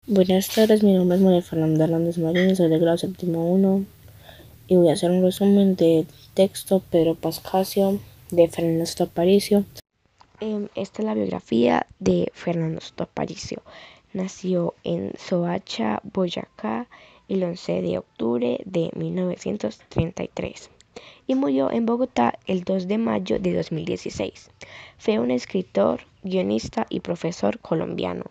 Buenas tardes, mi nombre es María Fernanda Hernández Marín, soy de grado séptimo 1 y voy a hacer un resumen del texto Pedro Pascasio de Fernando Aparicio. Esta es la biografía de Fernando Aparicio. Nació en Soacha, Boyacá, el 11 de octubre de 1933 y murió en Bogotá el 2 de mayo de 2016. Fue un escritor, guionista y profesor colombiano.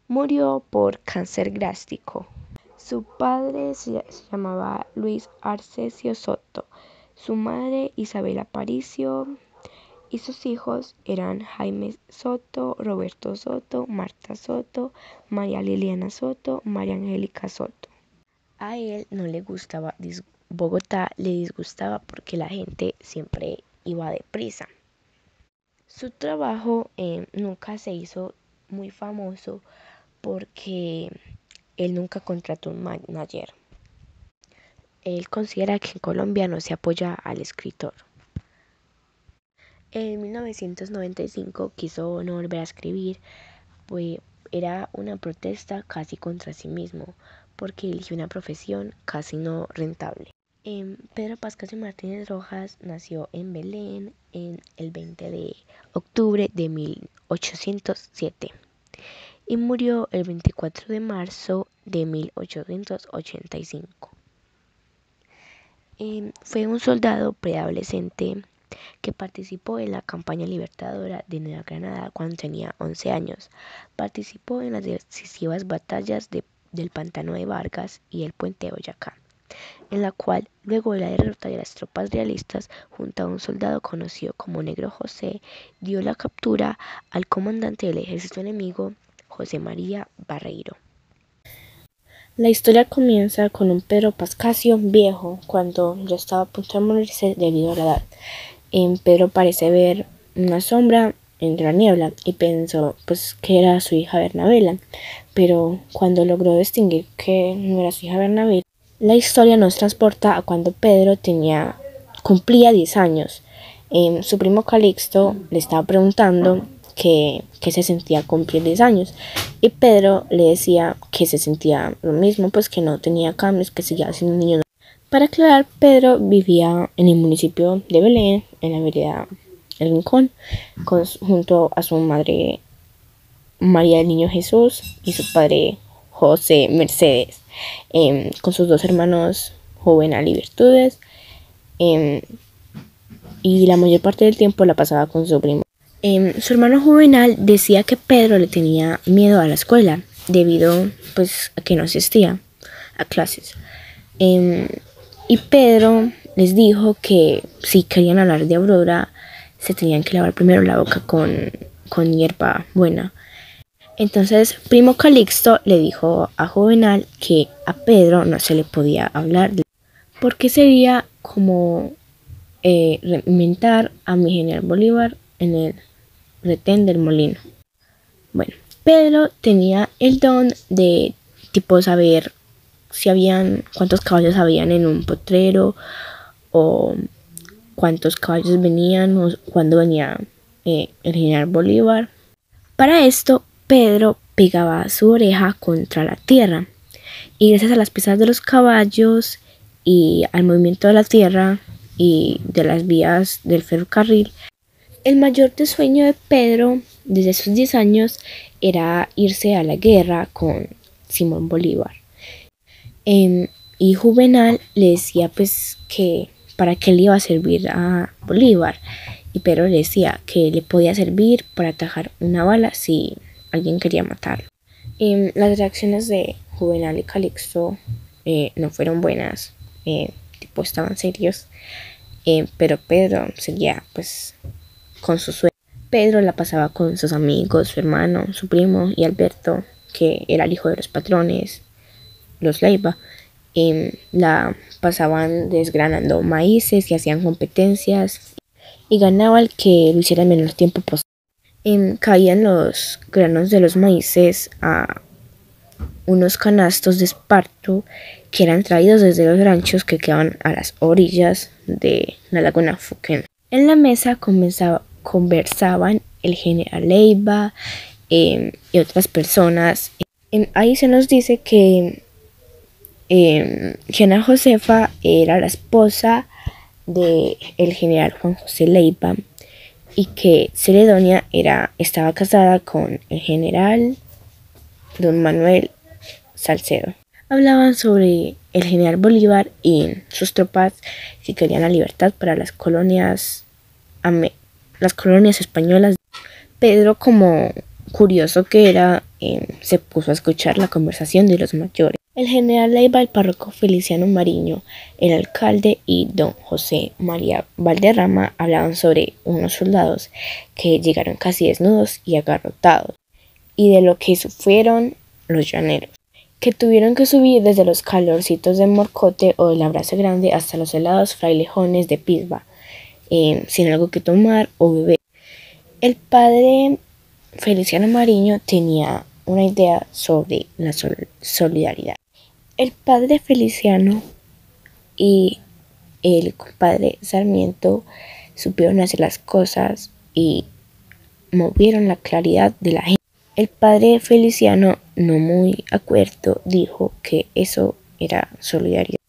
Murió por cáncer gástrico. Su padre se llamaba Luis Arcesio Soto, su madre Isabel Aparicio y sus hijos eran Jaime Soto, Roberto Soto, Marta Soto, María Liliana Soto, María Angélica Soto. A él no le gustaba Bogotá, le disgustaba porque la gente siempre iba deprisa. Su trabajo nunca se hizo muy famoso porque él nunca contrató un manager. Él considera que en Colombia no se apoya al escritor. En 1995 quiso no volver a escribir, pues era una protesta casi contra sí mismo, porque eligió una profesión casi no rentable. Pedro Pascasio Martínez Rojas nació en Belén en el 20 de octubre de 1807 y murió el 24 de marzo de 1885. Fue un soldado preadolescente que participó en la campaña libertadora de Nueva Granada cuando tenía 11 años. Participó en las decisivas batallas del Pantano de Vargas y el Puente de Boyacá, en la cual, luego de la derrota de las tropas realistas, junto a un soldado conocido como Negro José, dio la captura al comandante del ejército enemigo, José María Barreiro. La historia comienza con un Pedro Pascasio viejo, cuando ya estaba a punto de morirse debido a la edad. Pedro parece ver una sombra entre la niebla y pensó pues que era su hija Bernabela, pero cuando logró distinguir que no era su hija Bernabela, la historia nos transporta a cuando Pedro cumplía 10 años. Su primo Calixto le estaba preguntando que se sentía cumplir 10 años y Pedro le decía que se sentía lo mismo, pues que no tenía cambios, que seguía siendo un niño. Para aclarar, Pedro vivía en el municipio de Belén, en la vereda El Rincón, junto a su madre María del Niño Jesús y su padre José Mercedes, con sus dos hermanos Juvenal y Virtudes, y la mayor parte del tiempo la pasaba con su primo. Su hermano Juvenal decía que Pedro le tenía miedo a la escuela debido pues a que no asistía a clases. Y Pedro les dijo que si querían hablar de Aurora se tenían que lavar primero la boca con hierba buena. Entonces primo Calixto le dijo a Juvenal que a Pedro no se le podía hablar porque sería como inventar a mi general Bolívar en el retén del molino. Bueno, Pedro tenía el don de tipo saber cuántos caballos habían en un potrero o cuántos caballos venían o cuándo venía el general Bolívar. Para esto, Pedro pegaba su oreja contra la tierra y gracias a las pisadas de los caballos y al movimiento de la tierra y de las vías del ferrocarril, el mayor sueño de Pedro desde sus 10 años era irse a la guerra con Simón Bolívar. Y Juvenal le decía pues que para qué le iba a servir a Bolívar, y Pedro le decía que le podía servir para atajar una bala si alguien quería matarlo. Las reacciones de Juvenal y Calixto no fueron buenas, tipo estaban serios, pero Pedro seguía pues con su sueño. Pedro la pasaba con sus amigos, su hermano, su primo y Alberto, que era el hijo de los patrones, los Leiva. La pasaban desgranando maíces y hacían competencias y ganaba el que lo hiciera en menor tiempo posible. Caían los granos de los maíces a unos canastos de esparto que eran traídos desde los ranchos que quedaban a las orillas de la laguna Fuquén. En la mesa conversaban el general Leiva y otras personas Ahí se nos dice que Ana Josefa era la esposa del general Juan José Leiva y que Ceredonia estaba casada con el general don Manuel Salcedo. Hablaban sobre el general Bolívar y sus tropas que querían la libertad para las colonias españolas. Pedro, como curioso que era, se puso a escuchar la conversación de los mayores. El general Leiva, el párroco Feliciano Mariño, el alcalde y don José María Valderrama hablaban sobre unos soldados que llegaron casi desnudos y agarrotados, y de lo que sufrieron los llaneros, que tuvieron que subir desde los calorcitos de Morcote o del Abrazo Grande hasta los helados frailejones de Pisba, sin algo que tomar o beber. El padre Feliciano Mariño tenía una idea sobre la solidaridad. El padre Feliciano y el compadre Sarmiento supieron hacer las cosas y movieron la claridad de la gente. El padre Feliciano, no muy acuerdo, dijo que eso era solidaridad.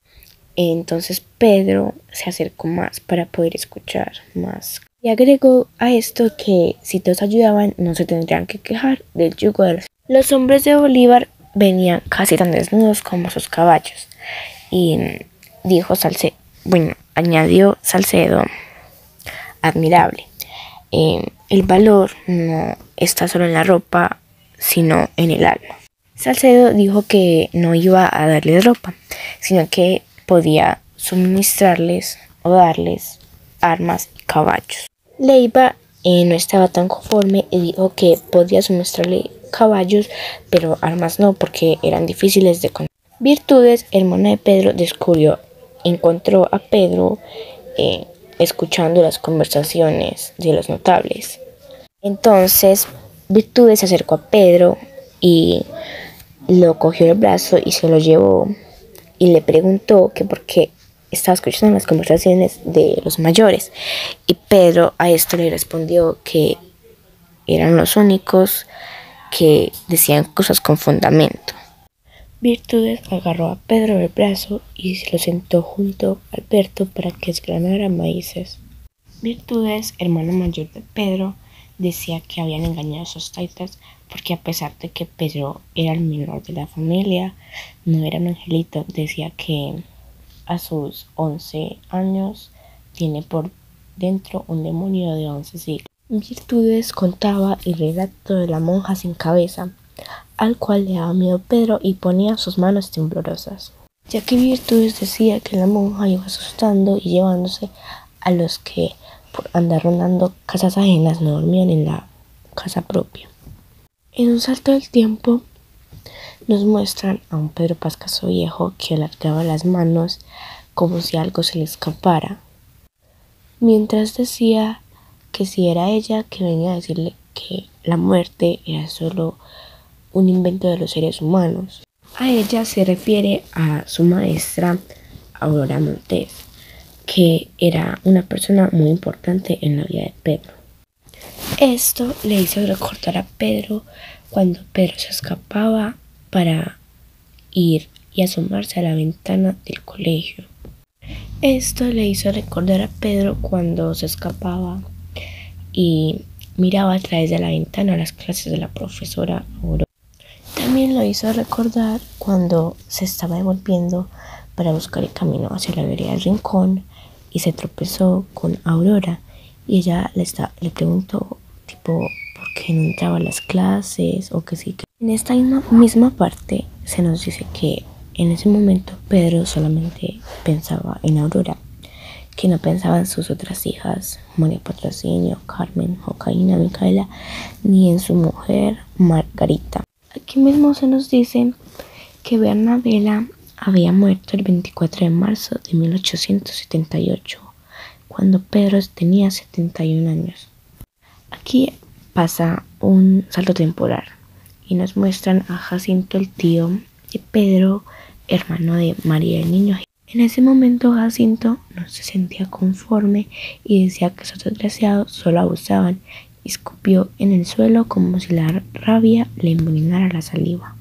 Entonces Pedro se acercó más para poder escuchar más. Y agregó a esto que si todos ayudaban no se tendrían que quejar del yugo de los hombres de Bolívar. Venían casi tan desnudos como sus caballos. Y dijo Salcedo, añadió Salcedo, admirable. El valor no está solo en la ropa, sino en el alma. Salcedo dijo que no iba a darles ropa, sino que podía suministrarles o darles armas y caballos. Leiva no estaba tan conforme y dijo que podía suministrarle caballos, pero armas no, porque eran difíciles de conseguir. Virtudes, hermana de Pedro, encontró a Pedro escuchando las conversaciones de los notables. Entonces Virtudes se acercó a Pedro y lo cogió del brazo y se lo llevó y le preguntó que por qué estaba escuchando las conversaciones de los mayores, y Pedro a esto le respondió que eran los únicos que decían cosas con fundamento. Virtudes agarró a Pedro del brazo y se lo sentó junto a Alberto para que desgranara maíces. Virtudes, hermano mayor de Pedro, decía que habían engañado a sus taitas porque a pesar de que Pedro era el menor de la familia, no era un angelito. Decía que a sus 11 años tiene por dentro un demonio de 11 siglos. Virtudes contaba el relato de la monja sin cabeza, al cual le daba miedo Pedro y ponía sus manos temblorosas, ya que Virtudes decía que la monja iba asustando y llevándose a los que por andar rondando casas ajenas no dormían en la casa propia. En un salto del tiempo nos muestran a un Pedro Pascaso viejo que alargaba las manos como si algo se le escapara, mientras decía que si era ella que venía a decirle que la muerte era solo un invento de los seres humanos. A ella se refiere a su maestra Aurora Montes, que era una persona muy importante en la vida de Pedro. Esto le hizo recordar a Pedro cuando Pedro se escapaba para ir y asomarse a la ventana del colegio. Esto le hizo recordar a Pedro cuando se escapaba y miraba a través de la ventana las clases de la profesora Aurora. También lo hizo recordar cuando se estaba devolviendo para buscar el camino hacia la vereda del Rincón y se tropezó con Aurora y ella le preguntó tipo por qué no entraba a las clases o que sí. En esta misma parte se nos dice que en ese momento Pedro solamente pensaba en Aurora, que no pensaba en sus otras hijas, María Patrocinio, Carmen, Joaquina, Micaela, ni en su mujer Margarita. Aquí mismo se nos dice que Bernabela había muerto el 24 de marzo de 1878, cuando Pedro tenía 71 años. Aquí pasa un salto temporal y nos muestran a Jacinto, el tío de Pedro, hermano de María del Niño. En ese momento Jacinto no se sentía conforme y decía que esos desgraciados solo abusaban y escupió en el suelo como si la rabia le envenenara la saliva.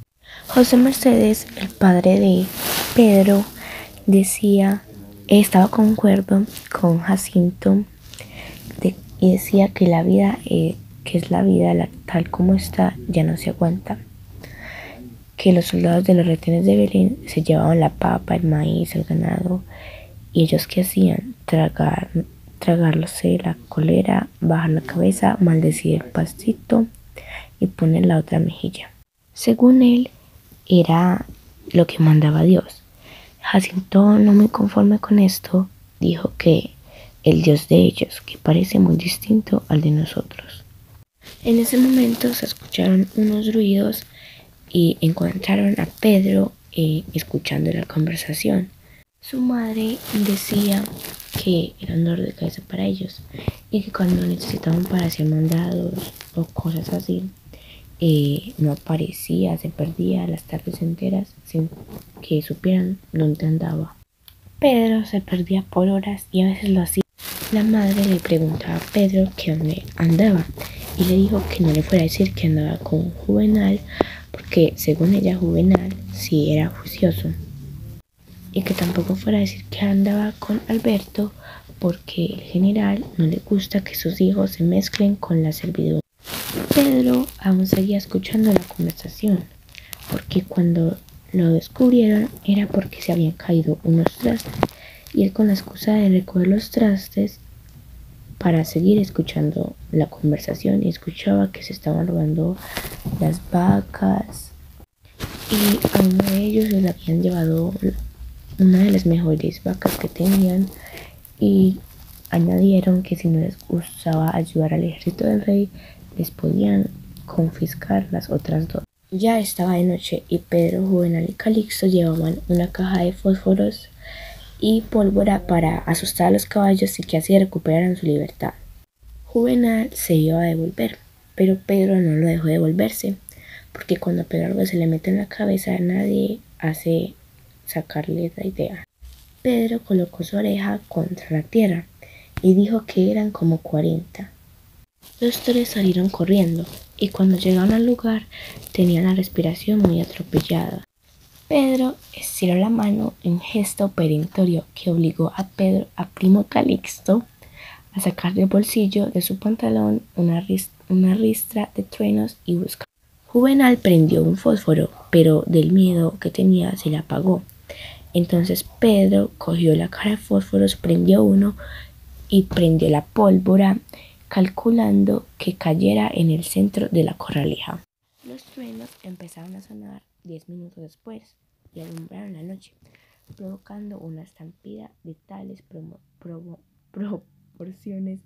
José Mercedes, el padre de Pedro, estaba concuerdo con Jacinto y decía que la vida, que es la vida tal como está, ya no se aguanta. Que los soldados de los retenes de Belén se llevaban la papa, el maíz, el ganado, y ellos ¿qué hacían? Tragarse la cólera, bajar la cabeza, maldecir el pastito y poner la otra mejilla. Según él, era lo que mandaba Dios. Jacinto, no muy conforme con esto, dijo que el Dios de ellos, que parece muy distinto al de nosotros. En ese momento se escucharon unos ruidos y encontraron a Pedro escuchando la conversación. Su madre decía que era un dolor de cabeza para ellos y que cuando necesitaban para hacer mandados o cosas así, no aparecía, se perdía las tardes enteras sin que supieran dónde andaba. Pedro se perdía por horas y a veces lo hacía. La madre le preguntaba a Pedro que dónde andaba y le dijo que no le fuera a decir que andaba con Juvenal, porque según ella Juvenal sí era juicioso, y que tampoco fuera a decir que andaba con Alberto, porque el general no le gusta que sus hijos se mezclen con la servidumbre. Pedro aún seguía escuchando la conversación, porque cuando lo descubrieron era porque se habían caído unos trastes, y él con la excusa de recoger los trastes para seguir escuchando la conversación, y escuchaba que se estaban robando las vacas y a uno de ellos les habían llevado una de las mejores vacas que tenían, y añadieron que si no les gustaba ayudar al ejército del rey les podían confiscar las otras dos. Ya estaba de noche y Pedro, Juvenal y Calixto llevaban una caja de fósforos y pólvora para asustar a los caballos y que así recuperaran su libertad. Juvenal se iba a devolver, pero Pedro no lo dejó devolverse, porque cuando a Pedro algo se le mete en la cabeza nadie hace sacarle la idea. Pedro colocó su oreja contra la tierra y dijo que eran como 40. Los tres salieron corriendo y cuando llegaron al lugar tenían la respiración muy atropellada. Pedro estiró la mano en gesto perentorio que obligó a Primo Calixto a sacar del bolsillo de su pantalón una ristra de truenos y buscar. Juvenal prendió un fósforo, pero del miedo que tenía se le apagó. Entonces Pedro cogió la caja de fósforos, prendió uno y prendió la pólvora, calculando que cayera en el centro de la corraleja. Los truenos empezaron a sonar 10 minutos después y alumbraron la noche, provocando una estampida de tales proporciones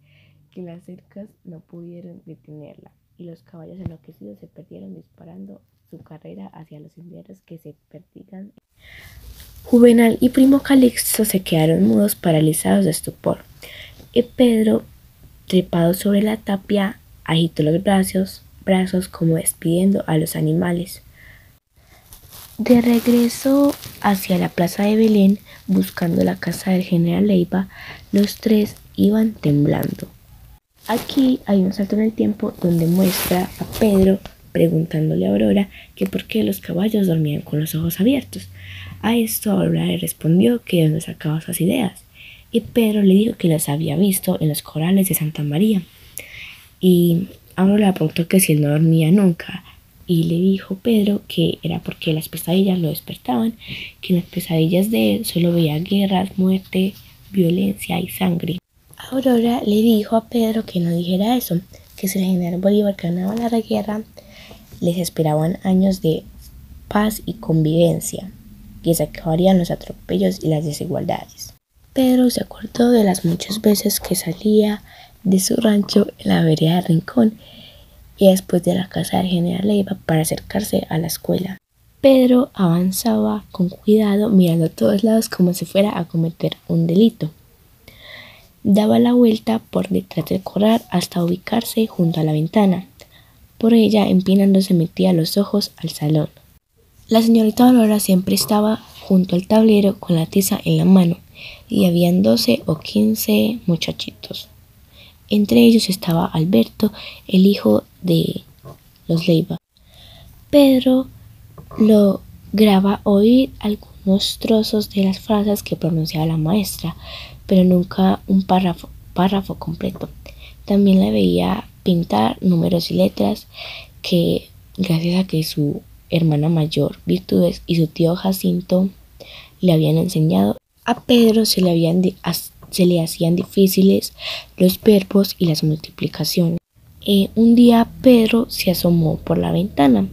que las cercas no pudieron detenerla, y los caballos enloquecidos se perdieron disparando su carrera hacia los senderos que se perdigan. Juvenal y Primo Calixto se quedaron mudos, paralizados de estupor, y Pedro, trepado sobre la tapia, agitó los brazos como despidiendo a los animales. De regreso hacia la plaza de Belén, buscando la casa del general Leiva, los tres iban temblando. Aquí hay un salto en el tiempo donde muestra a Pedro preguntándole a Aurora que por qué los caballos dormían con los ojos abiertos. A esto Aurora le respondió que de dónde sacaba esas ideas, y Pedro le dijo que las había visto en los corrales de Santa María. Y Aurora le preguntó que si él no dormía nunca, y le dijo Pedro que era porque las pesadillas lo despertaban, que en las pesadillas de él solo veía guerras, muerte, violencia y sangre. Aurora le dijo a Pedro que no dijera eso, que si el general Bolívar ganaba la guerra, les esperaban años de paz y convivencia, que se acabarían los atropellos y las desigualdades. Pedro se acordó de las muchas veces que salía de su rancho en la vereda de Rincón y después de la casa del general Leiva para acercarse a la escuela. Pedro avanzaba con cuidado, mirando a todos lados como si fuera a cometer un delito. Daba la vuelta por detrás del corral hasta ubicarse junto a la ventana. Por ella, empinándose, metía los ojos al salón. La señorita Aurora siempre estaba junto al tablero con la tiza en la mano, y habían 12 o 15 muchachitos. Entre ellos estaba Alberto, el hijo de los Leiva. Pedro lograba oír algunos trozos de las frases que pronunciaba la maestra, pero nunca un párrafo completo. También la veía pintar números y letras que, gracias a que su hermana mayor, Virtudes, y su tío Jacinto le habían enseñado, a Pedro se le hacían difíciles los verbos y las multiplicaciones. Un día Pedro se asomó por la ventana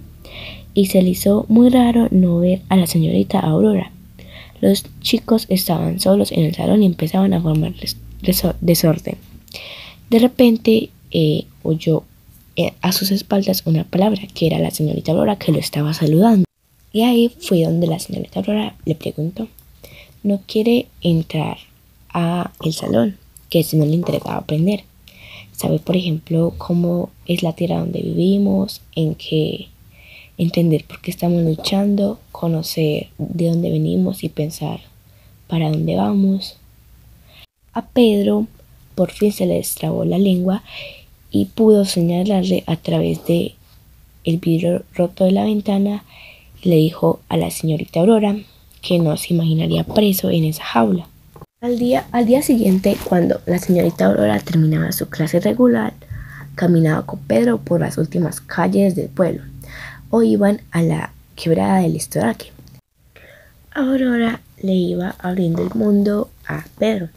y se le hizo muy raro no ver a la señorita Aurora. Los chicos estaban solos en el salón y empezaban a formar desorden. De repente oyó a sus espaldas una palabra, que era la señorita Aurora, que lo estaba saludando. Y ahí fue donde la señorita Aurora le preguntó: ¿no quiere entrar a el salón? Que si no le interesaba aprender. ¿Sabe, por ejemplo, cómo es la tierra donde vivimos? En qué entender por qué estamos luchando, conocer de dónde venimos y pensar para dónde vamos. A Pedro por fin se le destrabó la lengua y pudo señalarle a través de el vidrio roto de la ventana. Le dijo a la señorita Aurora que no se imaginaría preso en esa jaula. Al día siguiente, cuando la señorita Aurora terminaba su clase regular, caminaba con Pedro por las últimas calles del pueblo, o iban a la quebrada del Estoraque. Aurora le iba abriendo el mundo a Pedro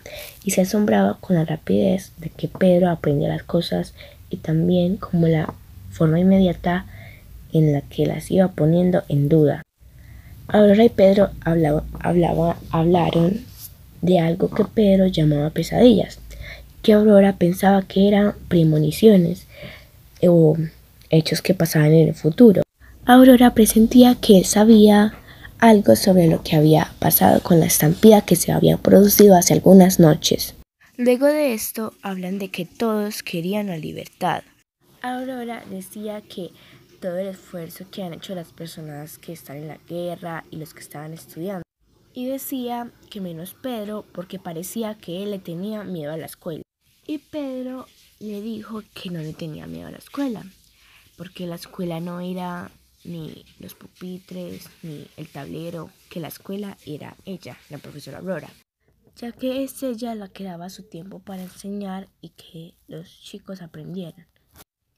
y se asombraba con la rapidez de que Pedro aprendía las cosas y también como la forma inmediata en la que las iba poniendo en duda. Aurora y Pedro hablaron de algo que Pedro llamaba pesadillas, que Aurora pensaba que eran premoniciones o hechos que pasaban en el futuro. Aurora presentía que él sabía algo sobre lo que había pasado con la estampida que se había producido hace algunas noches. Luego de esto hablan de que todos querían la libertad. Aurora decía que todo el esfuerzo que han hecho las personas que están en la guerra y los que estaban estudiando. Y decía que menos Pedro, porque parecía que él le tenía miedo a la escuela. Y Pedro le dijo que no le tenía miedo a la escuela, porque la escuela no era ni los pupitres ni el tablero, que la escuela era ella, la profesora Aurora, ya que es ella la que daba su tiempo para enseñar y que los chicos aprendieran.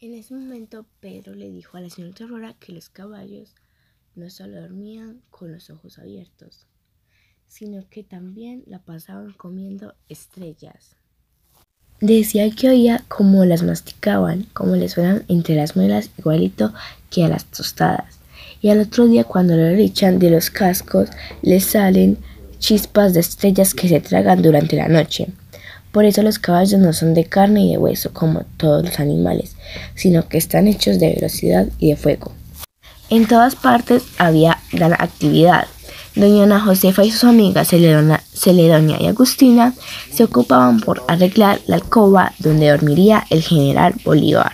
En ese momento Pedro le dijo a la señorita Aurora que los caballos no solo dormían con los ojos abiertos, sino que también la pasaban comiendo estrellas. Decía que oía cómo las masticaban, cómo les suenan entre las muelas igualito que a las tostadas. Y al otro día, cuando lo echan de los cascos, les salen chispas de estrellas que se tragan durante la noche. Por eso los caballos no son de carne y de hueso como todos los animales, sino que están hechos de velocidad y de fuego. En todas partes había gran actividad. Doña Ana Josefa y sus amigas Celedonia y Agustina se ocupaban por arreglar la alcoba donde dormiría el general Bolívar.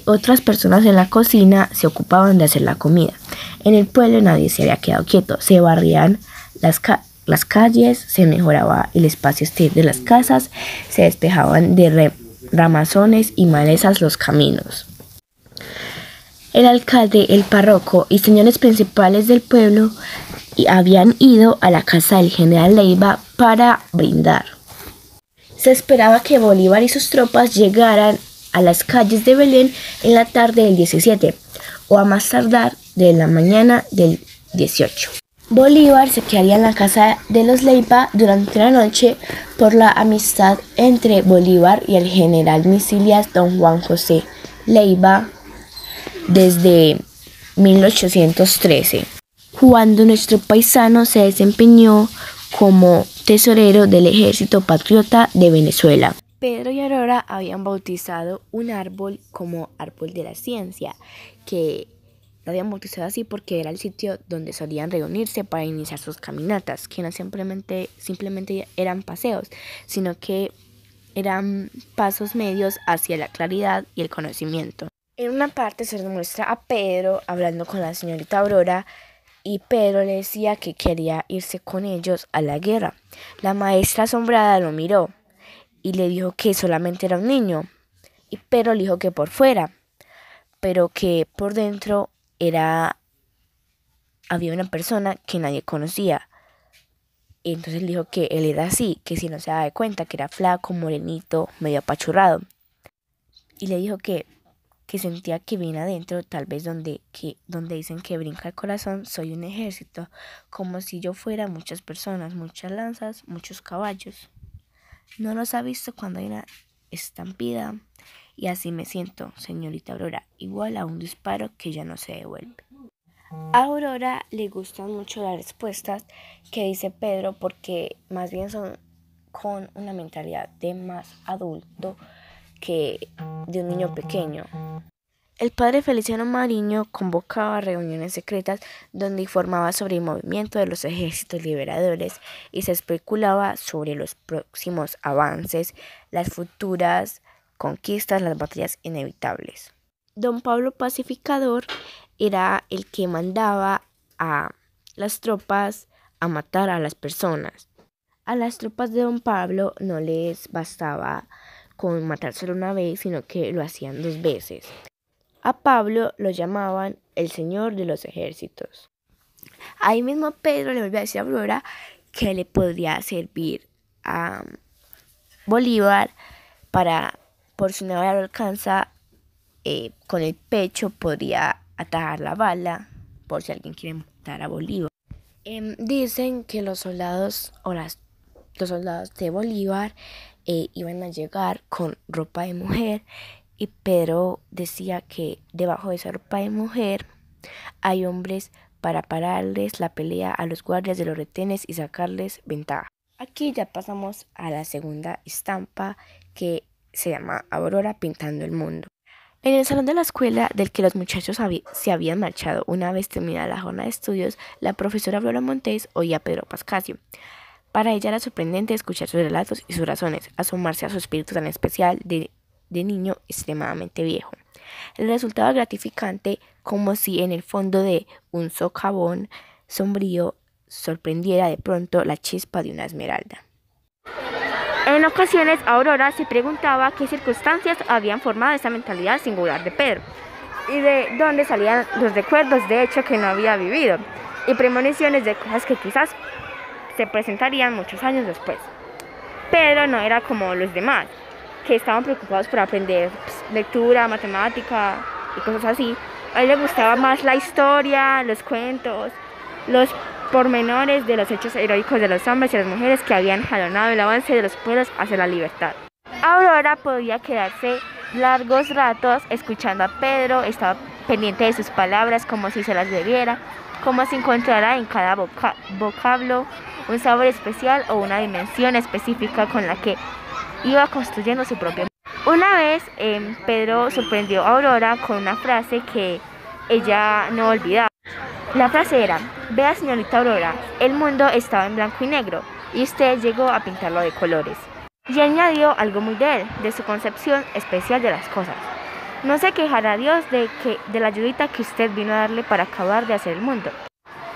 Otras personas en la cocina se ocupaban de hacer la comida. En el pueblo nadie se había quedado quieto. Se barrían las calles, se mejoraba el espacio exterior de las casas, se despejaban de ramazones y malezas los caminos. El alcalde, el párroco y señores principales del pueblo habían ido a la casa del general Leiva para brindar. Se esperaba que Bolívar y sus tropas llegaran a las calles de Belén en la tarde del 17 o a más tardar de la mañana del 18. Bolívar se quedaría en la casa de los Leiva durante la noche por la amistad entre Bolívar y el general Misilias don Juan José Leiva desde 1813. Cuando nuestro paisano se desempeñó como tesorero del Ejército Patriota de Venezuela. Pedro y Aurora habían bautizado un árbol como Árbol de la Ciencia, que lo habían bautizado así porque era el sitio donde solían reunirse para iniciar sus caminatas, que no simplemente eran paseos, sino que eran pasos medios hacia la claridad y el conocimiento. En una parte se nos muestra a Pedro hablando con la señorita Aurora, y Pedro le decía que quería irse con ellos a la guerra. La maestra asombrada lo miró y le dijo que solamente era un niño, y Pedro le dijo que por fuera, pero que por dentro era había una persona que nadie conocía. Y entonces él dijo que él era así, que si no se daba de cuenta, que era flaco, morenito, medio apachurrado. Y le dijo que sentía que bien adentro, tal vez donde dicen que brinca el corazón, soy un ejército, como si yo fuera muchas personas, muchas lanzas, muchos caballos. No los ha visto cuando hay una estampida, y así me siento, señorita Aurora, igual a un disparo que ya no se devuelve. A Aurora le gustan mucho las respuestas que dice Pedro porque más bien son con una mentalidad de más adulto que de un niño pequeño. El padre Feliciano Mariño convocaba reuniones secretas donde informaba sobre el movimiento de los ejércitos liberadores y se especulaba sobre los próximos avances, las futuras conquistas, las batallas inevitables. Don Pablo Pacificador era el que mandaba a las tropas a matar a las personas. A las tropas de Don Pablo no les bastaba con matar solo una vez, sino que lo hacían 2 veces. A Pablo lo llamaban el señor de los ejércitos. Ahí mismo Pedro le volvió a decir a Aurora que le podría servir a Bolívar para, por si no lo alcanza, con el pecho podría atajar la bala, por si alguien quiere matar a Bolívar. Dicen que los soldados los soldados de Bolívar iban a llegar con ropa de mujer, y Pedro decía que debajo de esa ropa de mujer hay hombres para pararles la pelea a los guardias de los retenes y sacarles ventaja. Aquí ya pasamos a la segunda estampa, que se llama Aurora pintando el mundo. En el salón de la escuela del que los muchachos se habían marchado una vez terminada la jornada de estudios, la profesora Aurora Montes oía a Pedro Pascasio. Para ella era sorprendente escuchar sus relatos y sus razones, asomarse a su espíritu tan especial de niño extremadamente viejo. El resultado gratificante, como si en el fondo de un socavón sombrío sorprendiera de pronto la chispa de una esmeralda. En ocasiones Aurora se preguntaba qué circunstancias habían formado esa mentalidad singular de Pedro y de dónde salían los recuerdos de hecho que no había vivido y premoniciones de cosas que quizás se presentarían muchos años después. Pedro no era como los demás, que estaban preocupados por aprender lectura, matemática y cosas así. A él le gustaba más la historia, los cuentos, los pormenores de los hechos heroicos de los hombres y las mujeres que habían jalonado el avance de los pueblos hacia la libertad. Aurora podía quedarse largos ratos escuchando a Pedro, estaba pendiente de sus palabras como si se las bebiera, como si encontrara en cada vocablo un sabor especial o una dimensión específica con la que iba construyendo su propio mundo. Una vez Pedro sorprendió a Aurora con una frase que ella no olvidaba. La frase era: vea, señorita Aurora, el mundo estaba en blanco y negro y usted llegó a pintarlo de colores. Y añadió algo muy de él, de su concepción especial de las cosas. No se quejará Dios de la ayudita que usted vino a darle para acabar de hacer el mundo.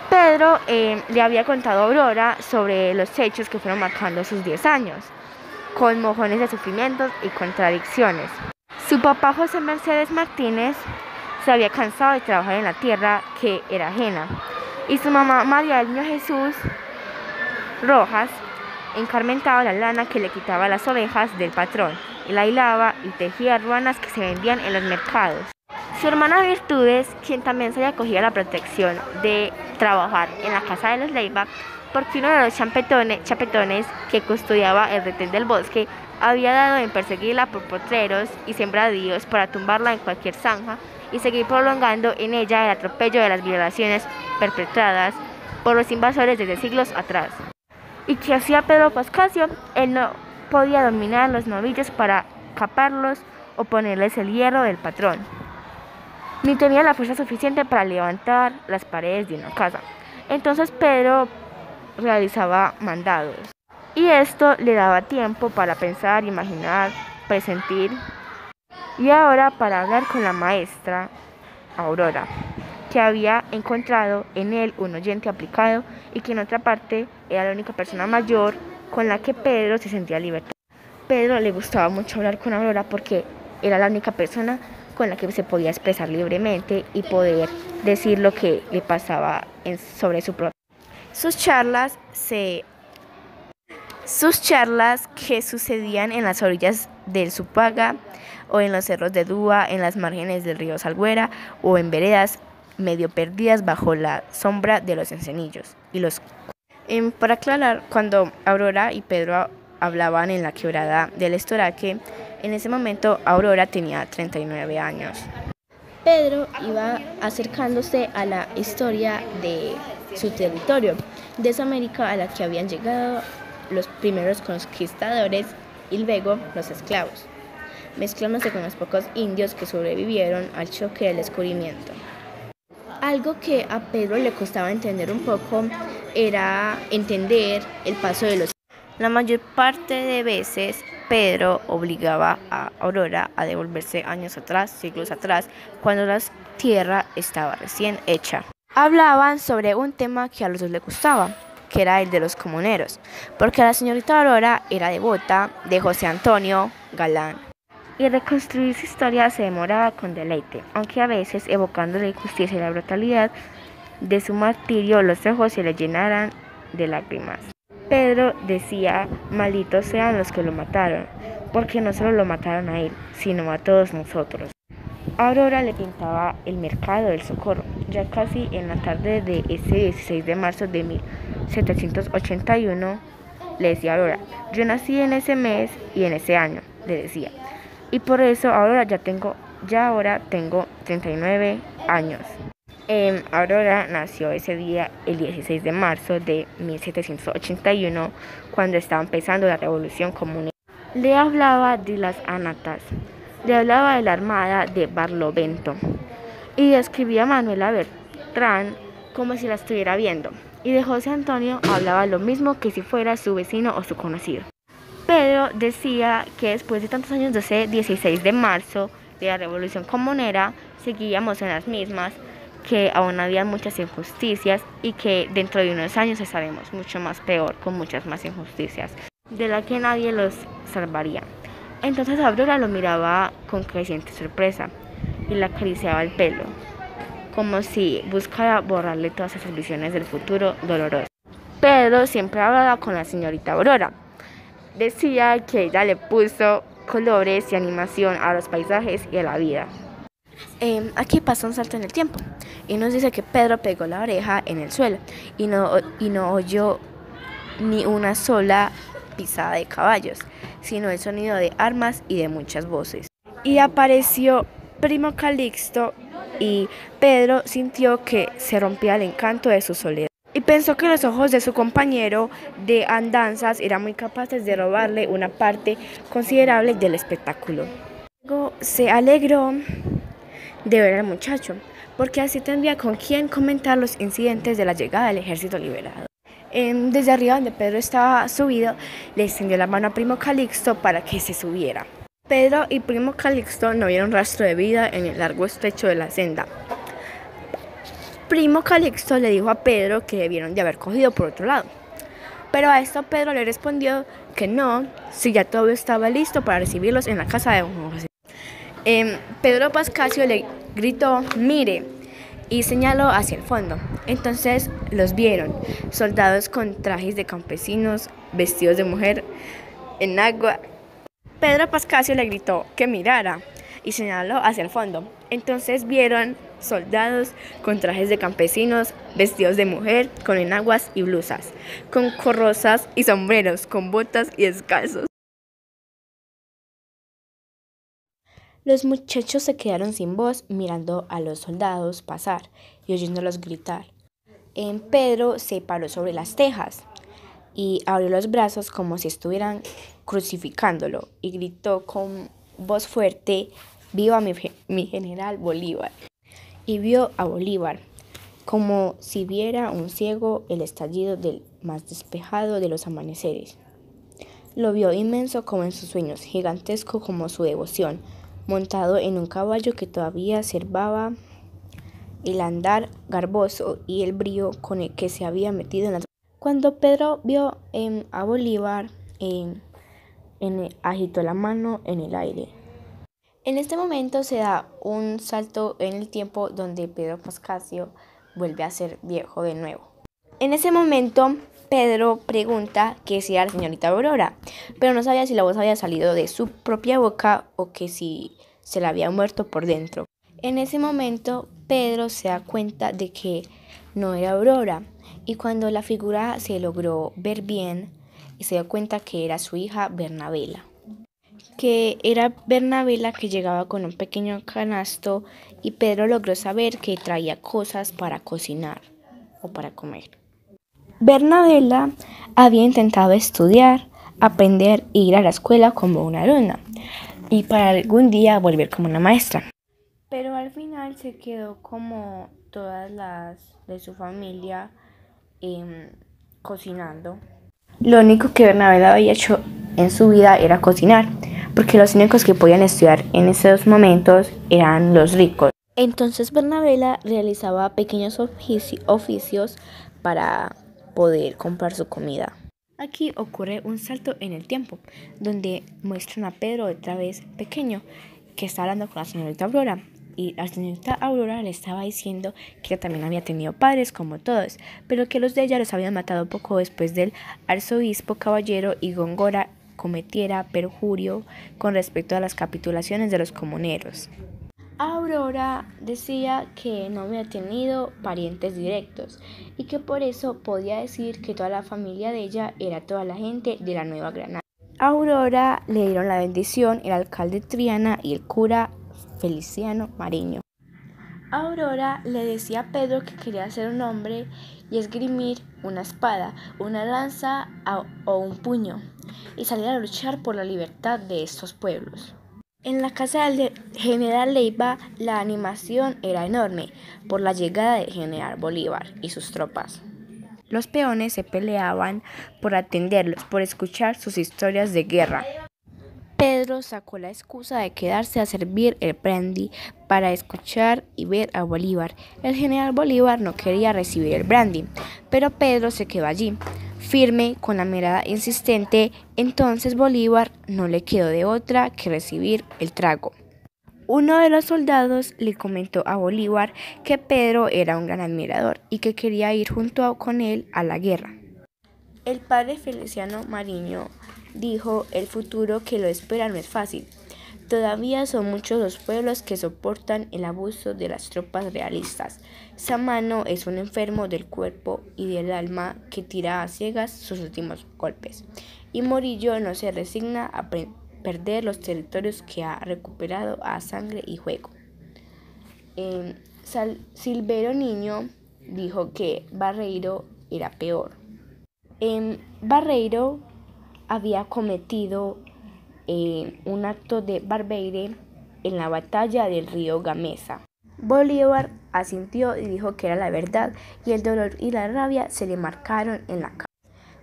Pedro le había contado a Aurora sobre los hechos que fueron marcando sus 10 años, con mojones de sufrimientos y contradicciones. Su papá José Mercedes Martínez se había cansado de trabajar en la tierra que era ajena, y su mamá María del Niño Jesús Rojas encarmentaba la lana que le quitaba las ovejas del patrón, y la hilaba y tejía ruanas que se vendían en los mercados. Su hermana Virtudes, quien también se había acogido a la protección de trabajar en la casa de los Leiva, porque uno de los chapetones que custodiaba el retén del bosque había dado en perseguirla por potreros y sembradíos para tumbarla en cualquier zanja y seguir prolongando en ella el atropello de las violaciones perpetradas por los invasores desde siglos atrás. ¿Y qué hacía Pedro Pascasio? Él no podía dominar los novillos para caparlos o ponerles el hierro del patrón, ni tenía la fuerza suficiente para levantar las paredes de una casa. Entonces Pedro realizaba mandados, y esto le daba tiempo para pensar, imaginar, presentir, y ahora para hablar con la maestra Aurora, que había encontrado en él un oyente aplicado y que en otra parte era la única persona mayor con la que Pedro se sentía libertad. Pedro le gustaba mucho hablar con Aurora porque era la única persona con la que se podía expresar libremente y poder decir lo que le pasaba sobre su propio. Sus charlas que sucedían en las orillas del Supaga o en los cerros de Dúa, en las márgenes del río Salguera o en veredas medio perdidas bajo la sombra de los encenillos. Para aclarar, cuando Aurora y Pedro hablaban en la quebrada del Estoraque, en ese momento Aurora tenía 39 años. Pedro iba acercándose a la historia de su territorio, de esa América a la que habían llegado los primeros conquistadores y luego los esclavos, mezclándose con los pocos indios que sobrevivieron al choque del descubrimiento. Algo que a Pedro le costaba entender un poco era entender el paso de los años. La mayor parte de veces Pedro obligaba a Aurora a devolverse años atrás, siglos atrás, cuando la tierra estaba recién hecha. Hablaban sobre un tema que a los dos les gustaba, que era el de los comuneros, porque la señorita Aurora era devota de José Antonio Galán. Y reconstruir su historia se demoraba con deleite, aunque a veces, evocando la injusticia y la brutalidad de su martirio, los ojos se le llenaran de lágrimas. Pedro decía: malditos sean los que lo mataron, porque no solo lo mataron a él, sino a todos nosotros. Aurora le pintaba el mercado del Socorro, ya casi en la tarde de ese 16 de marzo de 1781, le decía Aurora: yo nací en ese mes y en ese año, le decía, y por eso ahora ahora tengo 39 años. Aurora nació ese día, el 16 de marzo de 1781, cuando estaba empezando la Revolución Comunista. Le hablaba de las Anatas, le hablaba de la armada de Barlovento y describía a Manuela Bertrán como si la estuviera viendo, y de José Antonio hablaba lo mismo que si fuera su vecino o su conocido. Pedro decía que después de tantos años de ese 16 de marzo de la Revolución Comunera seguíamos en las mismas, que aún había muchas injusticias y que dentro de unos años estaremos mucho más peor, con muchas más injusticias, de la que nadie los salvaría. Entonces Aurora lo miraba con creciente sorpresa y le acariciaba el pelo, como si buscara borrarle todas esas visiones del futuro doloroso. Pedro siempre hablaba con la señorita Aurora. Decía que ella le puso colores y animación a los paisajes y a la vida. Aquí pasa un salto en el tiempo y nos dice que Pedro pegó la oreja en el suelo y no oyó ni una sola pisada de caballos, sino el sonido de armas y de muchas voces. Y apareció Primo Calixto y Pedro sintió que se rompía el encanto de su soledad y pensó que los ojos de su compañero de andanzas eran muy capaces de robarle una parte considerable del espectáculo. Luego se alegró de ver al muchacho, porque así tendría con quien comentar los incidentes de la llegada del ejército liberado. Desde arriba donde Pedro estaba subido, le extendió la mano a Primo Calixto para que se subiera. Pedro y Primo Calixto no vieron rastro de vida en el largo estrecho de la senda. Primo Calixto le dijo a Pedro que debieron de haber cogido por otro lado, pero a esto Pedro le respondió que no, si ya todo estaba listo para recibirlos en la casa de don José. Pedro Pascasio le gritó: mire, y señaló hacia el fondo. Entonces los vieron, soldados con trajes de campesinos, vestidos de mujer, en agua. Pedro Pascasio le gritó que mirara y señaló hacia el fondo. Entonces vieron soldados con trajes de campesinos, vestidos de mujer, con enaguas y blusas, con corrozas y sombreros, con botas y descalzos. Los muchachos se quedaron sin voz mirando a los soldados pasar y oyéndolos gritar. Pedro se paró sobre las tejas y abrió los brazos como si estuvieran crucificándolo y gritó con voz fuerte: ¡viva mi general Bolívar! Y vio a Bolívar, como si viera un ciego el estallido del más despejado de los amaneceres. Lo vio inmenso como en sus sueños, gigantesco como su devoción, montado en un caballo que todavía servaba el andar garboso y el brío con el que se había metido en las... Cuando Pedro vio a Bolívar, agitó la mano en el aire En este momento se da un salto en el tiempo donde Pedro Pascasio vuelve a ser viejo de nuevo. En ese momento, Pedro pregunta que si era la señorita Aurora, pero no sabía si la voz había salido de su propia boca o que si se la había muerto por dentro. En ese momento, Pedro se da cuenta de que no era Aurora, y cuando la figura se logró ver bien, se dio cuenta que era su hija Bernabela, que llegaba con un pequeño canasto, y Pedro logró saber que traía cosas para cocinar o para comer. Bernabela había intentado estudiar, aprender e ir a la escuela como una alumna y para algún día volver como una maestra. Pero al final se quedó como todas las de su familia cocinando. Lo único que Bernabela había hecho en su vida era cocinar, porque los únicos que podían estudiar en esos momentos eran los ricos. Entonces Bernabela realizaba pequeños oficios para poder comprar su comida. Aquí ocurre un salto en el tiempo, donde muestran a Pedro otra vez pequeño, que está hablando con la señorita Aurora. Y la señorita Aurora le estaba diciendo que ella también había tenido padres como todos, pero que los de ella los habían matado poco después del arzobispo caballero y Góngora cometiera perjurio con respecto a las capitulaciones de los comuneros. Aurora decía que no había tenido parientes directos y que por eso podía decir que toda la familia de ella era toda la gente de la Nueva Granada. A Aurora le dieron la bendición el alcalde Triana y el cura Feliciano Mariño. Aurora le decía a Pedro que quería ser un hombre y esgrimir una espada, una lanza o un puño y salir a luchar por la libertad de estos pueblos. En la casa del general Leiva la animación era enorme por la llegada del general Bolívar y sus tropas. Los peones se peleaban por atenderlos, por escuchar sus historias de guerra. Pedro sacó la excusa de quedarse a servir el brandy para escuchar y ver a Bolívar. El general Bolívar no quería recibir el brandy, pero Pedro se quedó allí, firme, con la mirada insistente. Entonces Bolívar no le quedó de otra que recibir el trago. Uno de los soldados le comentó a Bolívar que Pedro era un gran admirador y que quería ir junto con él a la guerra. El padre Feliciano Mariño dijo: el futuro que lo espera no es fácil. Todavía son muchos los pueblos que soportan el abuso de las tropas realistas. Samano es un enfermo del cuerpo y del alma que tira a ciegas sus últimos golpes. Y Morillo no se resigna a perder los territorios que ha recuperado a sangre y juego. Silvero Niño dijo que Barreiro era peor. Barreiro había cometido un acto de barbarie en la batalla del río Gamesa. Bolívar asintió y dijo que era la verdad, y el dolor y la rabia se le marcaron en la cara.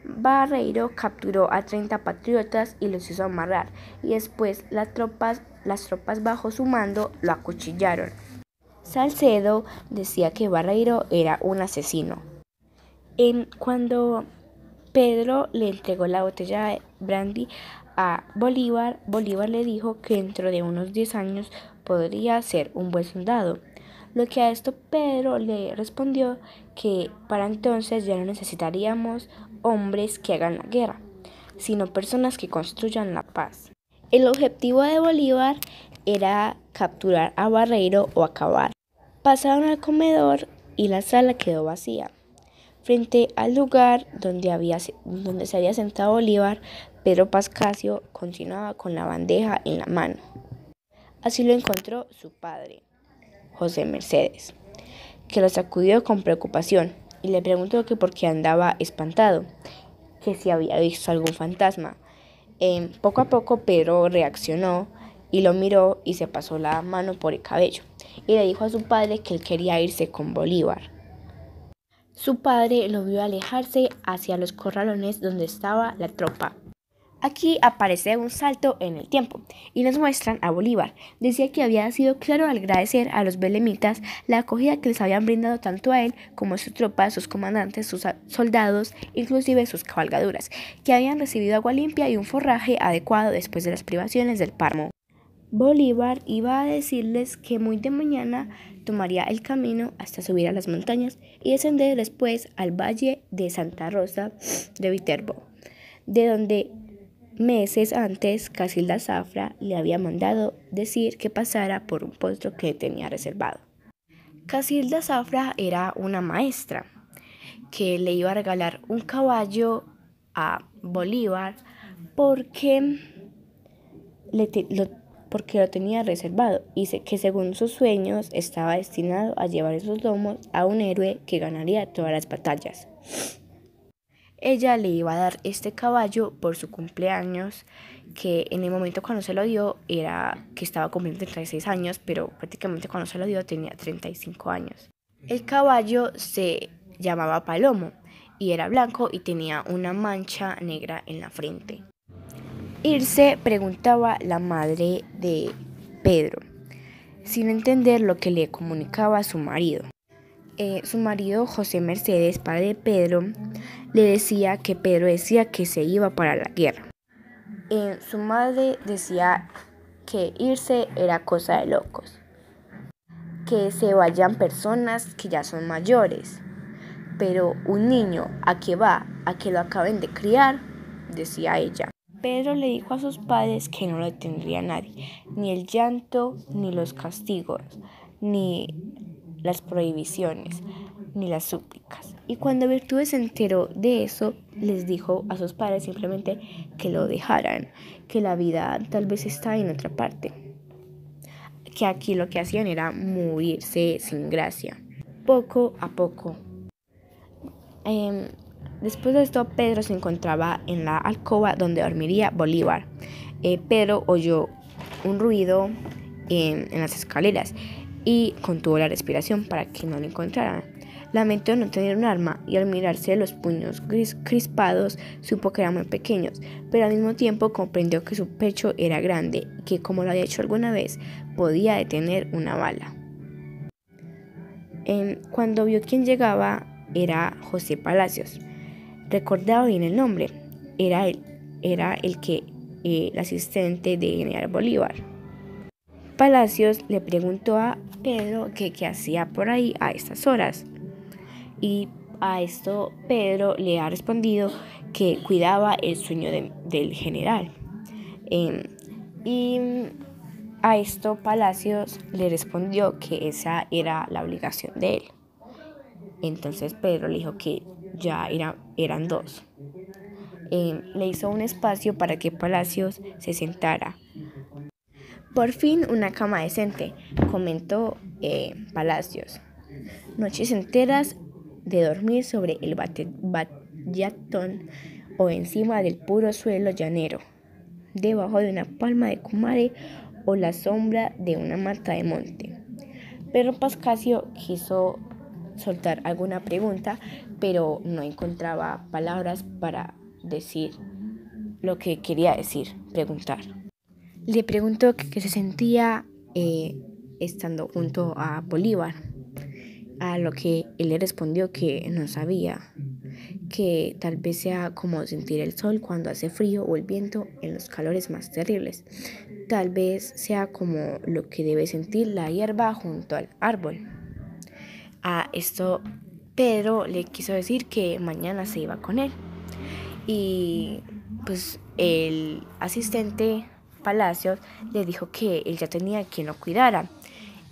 Barreiro capturó a 30 patriotas y los hizo amarrar, y después las tropas bajo su mando lo acuchillaron. Salcedo decía que Barreiro era un asesino. Cuando Pedro le entregó la botella de brandy a Bolívar, Bolívar le dijo que dentro de unos 10 años podría ser un buen soldado. Lo que a esto Pedro le respondió que para entonces ya no necesitaríamos hombres que hagan la guerra, sino personas que construyan la paz. El objetivo de Bolívar era capturar a Barreiro o acabar. Pasaron al comedor y la sala quedó vacía. Frente al lugar donde se había sentado Bolívar, Pedro Pascasio continuaba con la bandeja en la mano. Así lo encontró su padre, José Mercedes, que lo sacudió con preocupación y le preguntó que por qué andaba espantado, que si había visto algún fantasma. Poco a poco Pedro reaccionó y lo miró y se pasó la mano por el cabello y le dijo a su padre que él quería irse con Bolívar. Su padre lo vio alejarse hacia los corralones donde estaba la tropa. Aquí aparece un salto en el tiempo y nos muestran a Bolívar. Decía que había sido claro al agradecer a los belemitas la acogida que les habían brindado tanto a él como a su tropa, sus comandantes, sus soldados, inclusive sus cabalgaduras, que habían recibido agua limpia y un forraje adecuado después de las privaciones del páramo. Bolívar iba a decirles que muy de mañana tomaría el camino hasta subir a las montañas y descender después al valle de Santa Rosa de Viterbo, de donde meses antes Casilda Zafra le había mandado decir que pasara por un puesto que tenía reservado. Casilda Zafra era una maestra que le iba a regalar un caballo a Bolívar porque porque lo tenía reservado y que según sus sueños estaba destinado a llevar esos lomos a un héroe que ganaría todas las batallas. Ella le iba a dar este caballo por su cumpleaños, que en el momento cuando se lo dio era que estaba cumpliendo 36 años, pero prácticamente cuando se lo dio tenía 35 años. El caballo se llamaba Palomo y era blanco y tenía una mancha negra en la frente. Irse, preguntaba la madre de Pedro, sin entender lo que le comunicaba a su marido. Su marido, José Mercedes, padre de Pedro, le decía que Pedro decía que se iba para la guerra. Su madre decía que irse era cosa de locos, que se vayan personas que ya son mayores, pero un niño, ¿a qué va? ¿A que lo acaben de criar?, decía ella. Pedro le dijo a sus padres que no lo detendría nadie, ni el llanto, ni los castigos, ni las prohibiciones, ni las súplicas. Y cuando Virtudes se enteró de eso, les dijo a sus padres simplemente que lo dejaran, que la vida tal vez está en otra parte, que aquí lo que hacían era morirse sin gracia, poco a poco. Después de esto, Pedro se encontraba en la alcoba donde dormiría Bolívar. Pedro oyó un ruido en las escaleras y contuvo la respiración para que no lo encontraran. Lamentó no tener un arma y al mirarse los puños crispados supo que eran muy pequeños, pero al mismo tiempo comprendió que su pecho era grande y que, como lo había hecho alguna vez, podía detener una bala. Cuando vio quién llegaba, era José Palacios. Recordaba bien el nombre, era el asistente de General Bolívar. Palacios le preguntó a Pedro que qué hacía por ahí a estas horas, y a esto Pedro le ha respondido que cuidaba el sueño del general. Y a esto Palacios le respondió que esa era la obligación de él. Entonces Pedro le dijo que ya eran dos. Le hizo un espacio para que Palacios se sentara. Por fin una cama decente, comentó Palacios. Noches enteras de dormir sobre el bayatón o encima del puro suelo llanero, debajo de una palma de cumare o la sombra de una mata de monte. Pedro Pascasio quiso soltar alguna pregunta, pero no encontraba palabras para decir lo que quería decir, preguntar. Le preguntó qué se sentía estando junto a Bolívar, a lo que él le respondió que no sabía, que tal vez sea como sentir el sol cuando hace frío o el viento en los calores más terribles. Tal vez sea como lo que debe sentir la hierba junto al árbol. A esto Pedro le quiso decir que mañana se iba con él. Y pues el asistente Palacios le dijo que él ya tenía quien lo cuidara.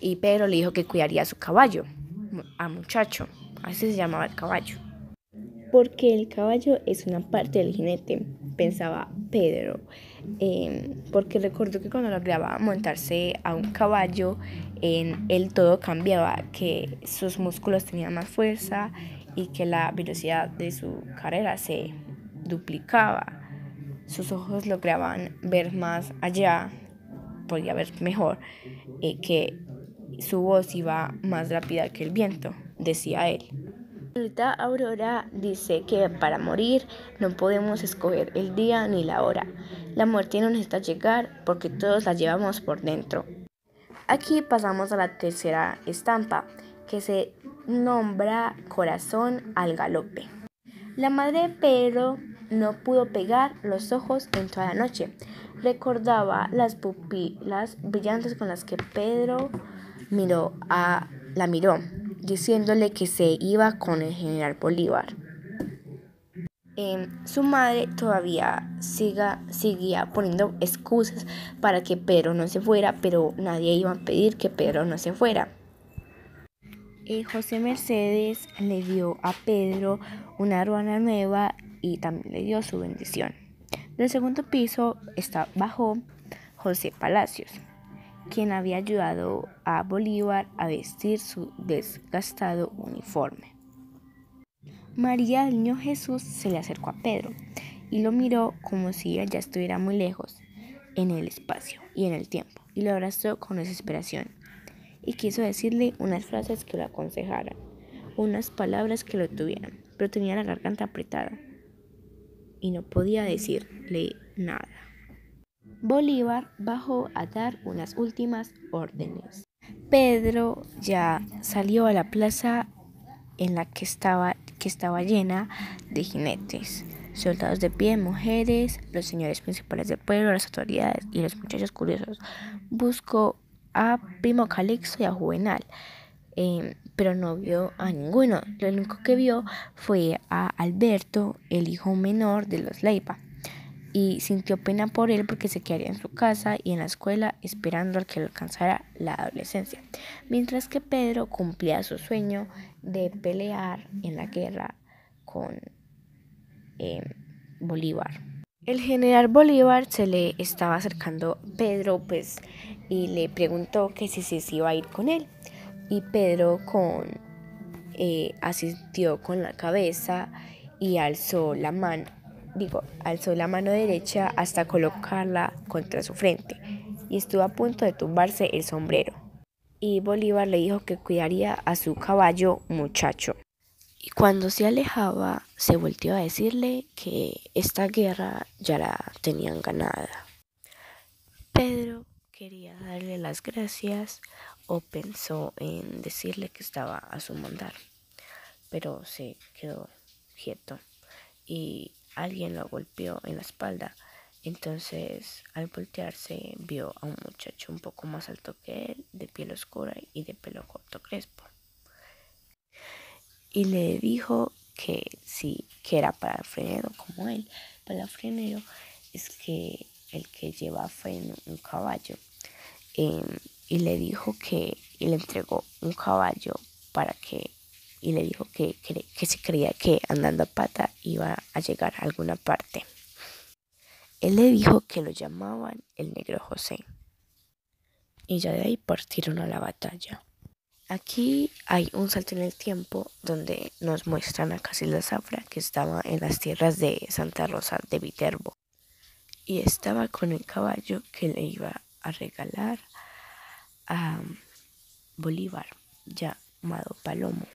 Y Pedro le dijo que cuidaría a su caballo, a Muchacho, así se llamaba el caballo. Porque el caballo es una parte del jinete, pensaba Pedro, porque recordó que cuando lograba montarse a un caballo, él todo cambiaba, que sus músculos tenían más fuerza y que la velocidad de su carrera se duplicaba. Sus ojos lograban ver más allá, podía ver mejor, que su voz iba más rápida que el viento, decía él. La Aurora dice que para morir no podemos escoger el día ni la hora. La muerte no necesita llegar porque todos la llevamos por dentro. Aquí pasamos a la tercera estampa, que se nombra Corazón al galope. La madre de Pedro no pudo pegar los ojos en toda la noche. recordaba las pupilas brillantes con las que Pedro la miró, diciéndole que se iba con el general Bolívar. Su madre todavía seguía poniendo excusas para que Pedro no se fuera, pero nadie iba a pedir que Pedro no se fuera. José Mercedes le dio a Pedro una ruana nueva y también le dio su bendición. Del segundo piso bajó José Palacios, quien había ayudado a Bolívar a vestir su desgastado uniforme. María del Niño Jesús se le acercó a Pedro y lo miró como si ella estuviera muy lejos en el espacio y en el tiempo, y lo abrazó con desesperación y quiso decirle unas frases que lo aconsejaran, unas palabras que lo tuvieran, pero tenía la garganta apretada y no podía decirle nada. Bolívar bajó a dar unas últimas órdenes. Pedro ya salió a la plaza en la que estaba llena de jinetes, soldados de pie, mujeres, los señores principales del pueblo, las autoridades y los muchachos curiosos. Buscó a Primo Calixto y a Juvenal, pero no vio a ninguno. Lo único que vio fue a Alberto, el hijo menor de los Leiva, y sintió pena por él porque se quedaría en su casa y en la escuela esperando al que le alcanzara la adolescencia, mientras que Pedro cumplía su sueño de pelear en la guerra con Bolívar. El general Bolívar se le estaba acercando a Pedro y le preguntó que si se iba a ir con él, y Pedro asistió con la cabeza y alzó la mano derecha hasta colocarla contra su frente, y estuvo a punto de tumbarse el sombrero. Y Bolívar le dijo que cuidaría a su caballo muchacho. Y cuando se alejaba, se volteó a decirle que esta guerra ya la tenían ganada. Pedro quería darle las gracias o pensó en decirle que estaba a su mandar, pero se quedó quieto y alguien lo golpeó en la espalda. Entonces, al voltearse, vio a un muchacho un poco más alto que él, de piel oscura y de pelo corto crespo. Y le dijo que sí, que era palafrenero como él. Palafrenero es que el que lleva freno un caballo. Y le dijo y le entregó un caballo y le dijo que se creía que andando a pata iba a llegar a alguna parte. Él le dijo que lo llamaban el Negro José. Y ya de ahí partieron a la batalla. Aquí hay un salto en el tiempo donde nos muestran a Casilda Zafra, que estaba en las tierras de Santa Rosa de Viterbo, y estaba con el caballo que le iba a regalar a Bolívar, llamado Palomo.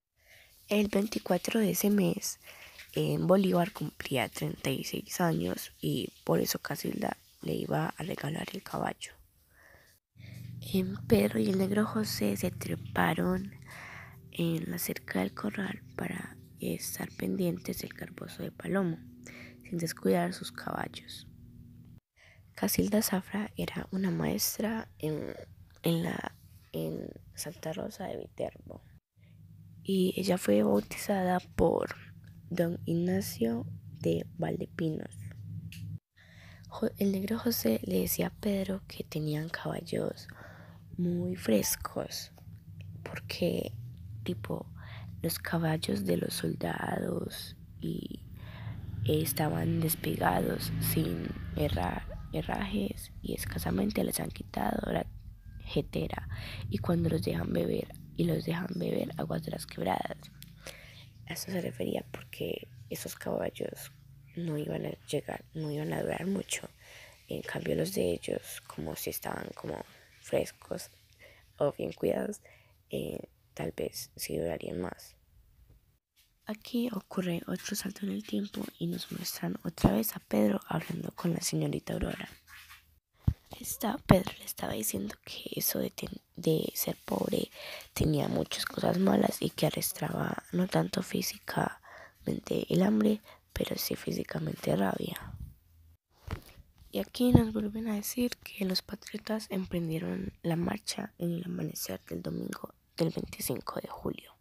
El 24 de ese mes, Bolívar cumplía 36 años y por eso Casilda le iba a regalar el caballo. Pedro y el Negro José se treparon en la cerca del corral para estar pendientes del garbozo de Palomo, sin descuidar sus caballos. Casilda Zafra era una maestra en Santa Rosa de Viterbo, y ella fue bautizada por don Ignacio de Valdepinos. El Negro José le decía a Pedro que tenían caballos muy frescos, porque los caballos de los soldados estaban despegados sin herrajes y escasamente les han quitado la jetera, y cuando los dejan beber aguas de las quebradas. A eso se refería, porque esos caballos no iban a durar mucho. En cambio los de ellos, como si estaban como frescos o bien cuidados, tal vez sí durarían más. Aquí ocurre otro salto en el tiempo y nos muestran otra vez a Pedro hablando con la señorita Aurora. Pedro le estaba diciendo que eso de ser pobre tenía muchas cosas malas y que arrastraba no tanto físicamente el hambre, pero sí físicamente rabia. Y aquí nos vuelven a decir que los patriotas emprendieron la marcha en el amanecer del domingo del 25 de julio.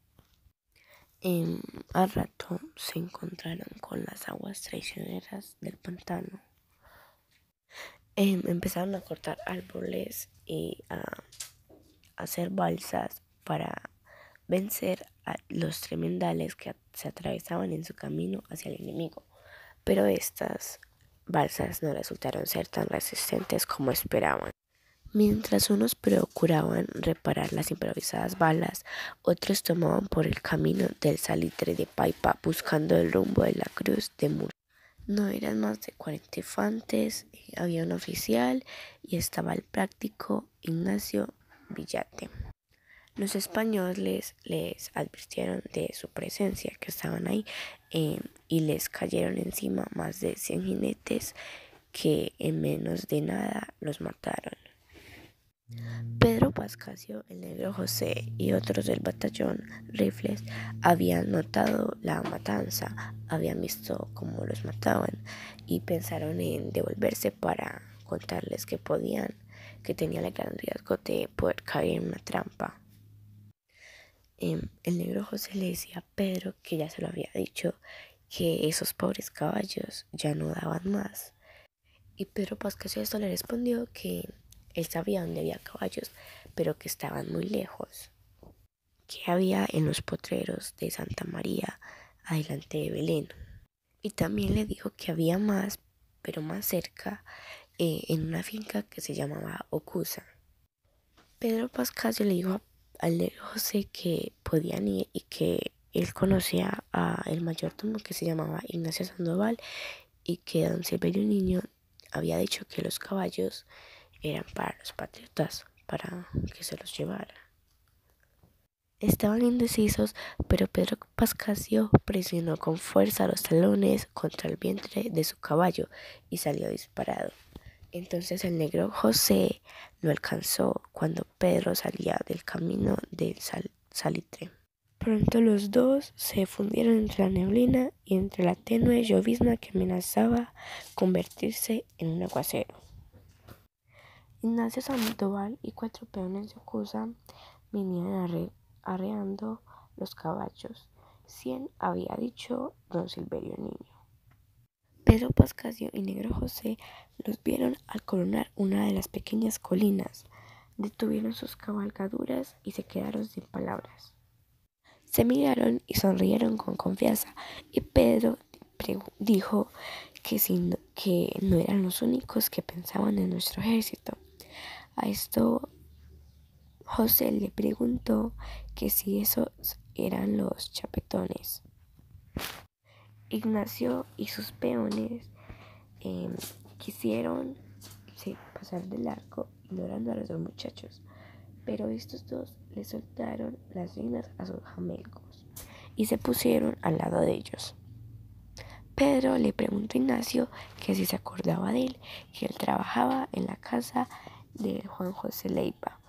Al rato se encontraron con las aguas traicioneras del pantano. Empezaron a cortar árboles y a hacer balsas para vencer a los tremendales que se atravesaban en su camino hacia el enemigo. Pero estas balsas no resultaron ser tan resistentes como esperaban. Mientras unos procuraban reparar las improvisadas balas, otros tomaban por el camino del Salitre de Paipa buscando el rumbo de la Cruz de Murcia. No eran más de 40 infantes, había un oficial y estaba el práctico Ignacio Villate. Los españoles les advirtieron de su presencia, que estaban ahí, y les cayeron encima más de 100 jinetes que en menos de nada los mataron. Pedro Pascasio, el negro José y otros del batallón Rifles habían notado la matanza, habían visto cómo los mataban y pensaron en devolverse para contarles que tenían el gran riesgo de poder caer en una trampa. El negro José le decía a Pedro, que ya se lo había dicho, que esos pobres caballos ya no daban más. Y Pedro Pascasio a esto le respondió que él sabía dónde había caballos, pero que estaban muy lejos, que había en los potreros de Santa María, adelante de Belén. Y también le dijo que había más, pero más cerca, en una finca que se llamaba Ocusa. Pedro Pascasio le dijo al negro José que podían ir y que él conocía a el mayordomo que se llamaba Ignacio Sandoval y que don Silverio Niño había dicho que los caballos eran para los patriotas, para que se los llevara. Estaban indecisos, pero Pedro Pascasio presionó con fuerza los talones contra el vientre de su caballo y salió disparado. Entonces el negro José lo alcanzó cuando Pedro salía del camino del Salitre. Pronto los dos se fundieron entre la neblina y entre la tenue llovizna que amenazaba convertirse en un aguacero. Ignacio Sandoval y 4 peones de Ocusa venían arreando los caballos. 100 había dicho don Silverio Niño. Pedro Pascasio y negro José los vieron al coronar una de las pequeñas colinas. Detuvieron sus cabalgaduras y se quedaron sin palabras. Se miraron y sonrieron con confianza, y Pedro dijo que no eran los únicos que pensaban en nuestro ejército. A esto José le preguntó que si esos eran los chapetones. Ignacio y sus peones quisieron pasar de largo ignorando a los dos muchachos, pero estos dos le soltaron las riendas a sus jamelgos y se pusieron al lado de ellos. Pedro le preguntó a Ignacio que si se acordaba de él, que él trabajaba en la casa de Juan José Leiva,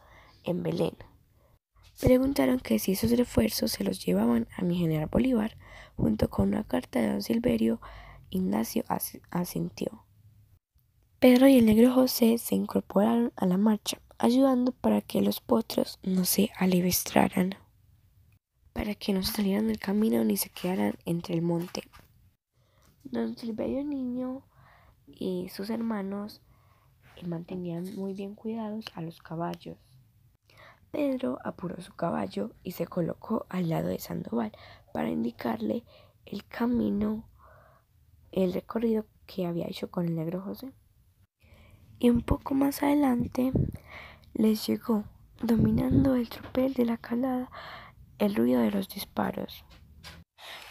en Belén. Preguntaron que si esos refuerzos se los llevaban a mi general Bolívar, junto con una carta de don Silverio. Ignacio asintió. Pedro y el negro José se incorporaron a la marcha, ayudando para que los potros no se alevestraran, para que no se salieran del camino ni se quedaran entre el monte. Don Silverio Niño y sus hermanos mantenían muy bien cuidados a los caballos. Pedro apuró su caballo y se colocó al lado de Sandoval para indicarle el camino, el recorrido que había hecho con el negro José. Y un poco más adelante les llegó, dominando el tropel de la calada, el ruido de los disparos.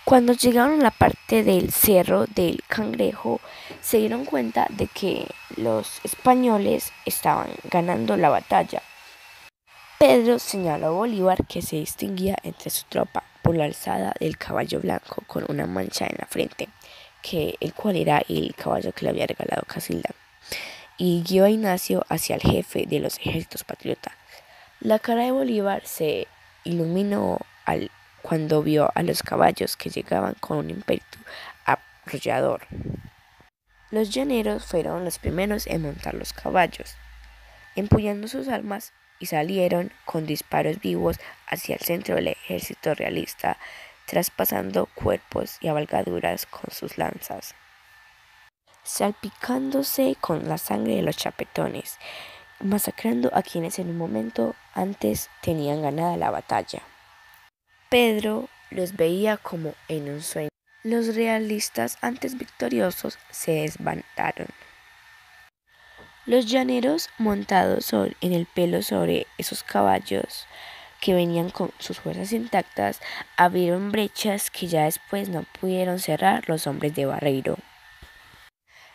Cuando llegaron a la parte del cerro del Cangrejo, se dieron cuenta de que los españoles estaban ganando la batalla. Pedro señaló a Bolívar, que se distinguía entre su tropa por la alzada del caballo blanco con una mancha en la frente, el cual era el caballo que le había regalado Casilda, y guió a Ignacio hacia el jefe de los ejércitos patriotas. La cara de Bolívar se iluminó cuando vio a los caballos que llegaban con un ímpetu arrollador. Los llaneros fueron los primeros en montar los caballos, empuñando sus armas y salieron con disparos vivos hacia el centro del ejército realista, traspasando cuerpos y abalgaduras con sus lanzas, salpicándose con la sangre de los chapetones, masacrando a quienes en un momento antes tenían ganada la batalla. Pedro los veía como en un sueño. Los realistas, antes victoriosos, se desbandaron. Los llaneros, montados en el pelo sobre esos caballos que venían con sus fuerzas intactas, abrieron brechas que ya después no pudieron cerrar los hombres de Barreiro.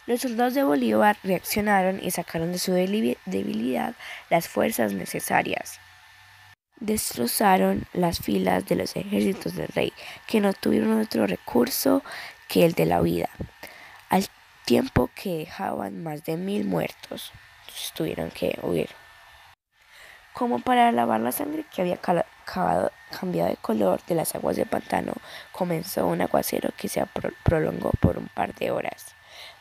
Los soldados de Bolívar reaccionaron y sacaron de su debilidad las fuerzas necesarias. Destrozaron las filas de los ejércitos del rey, que no tuvieron otro recurso que el de la huida, al tiempo que dejaban más de 1000 muertos. Entonces tuvieron que huir. Como para lavar la sangre que había cambiado de color de las aguas del pantano, comenzó un aguacero que se prolongó por un par de horas.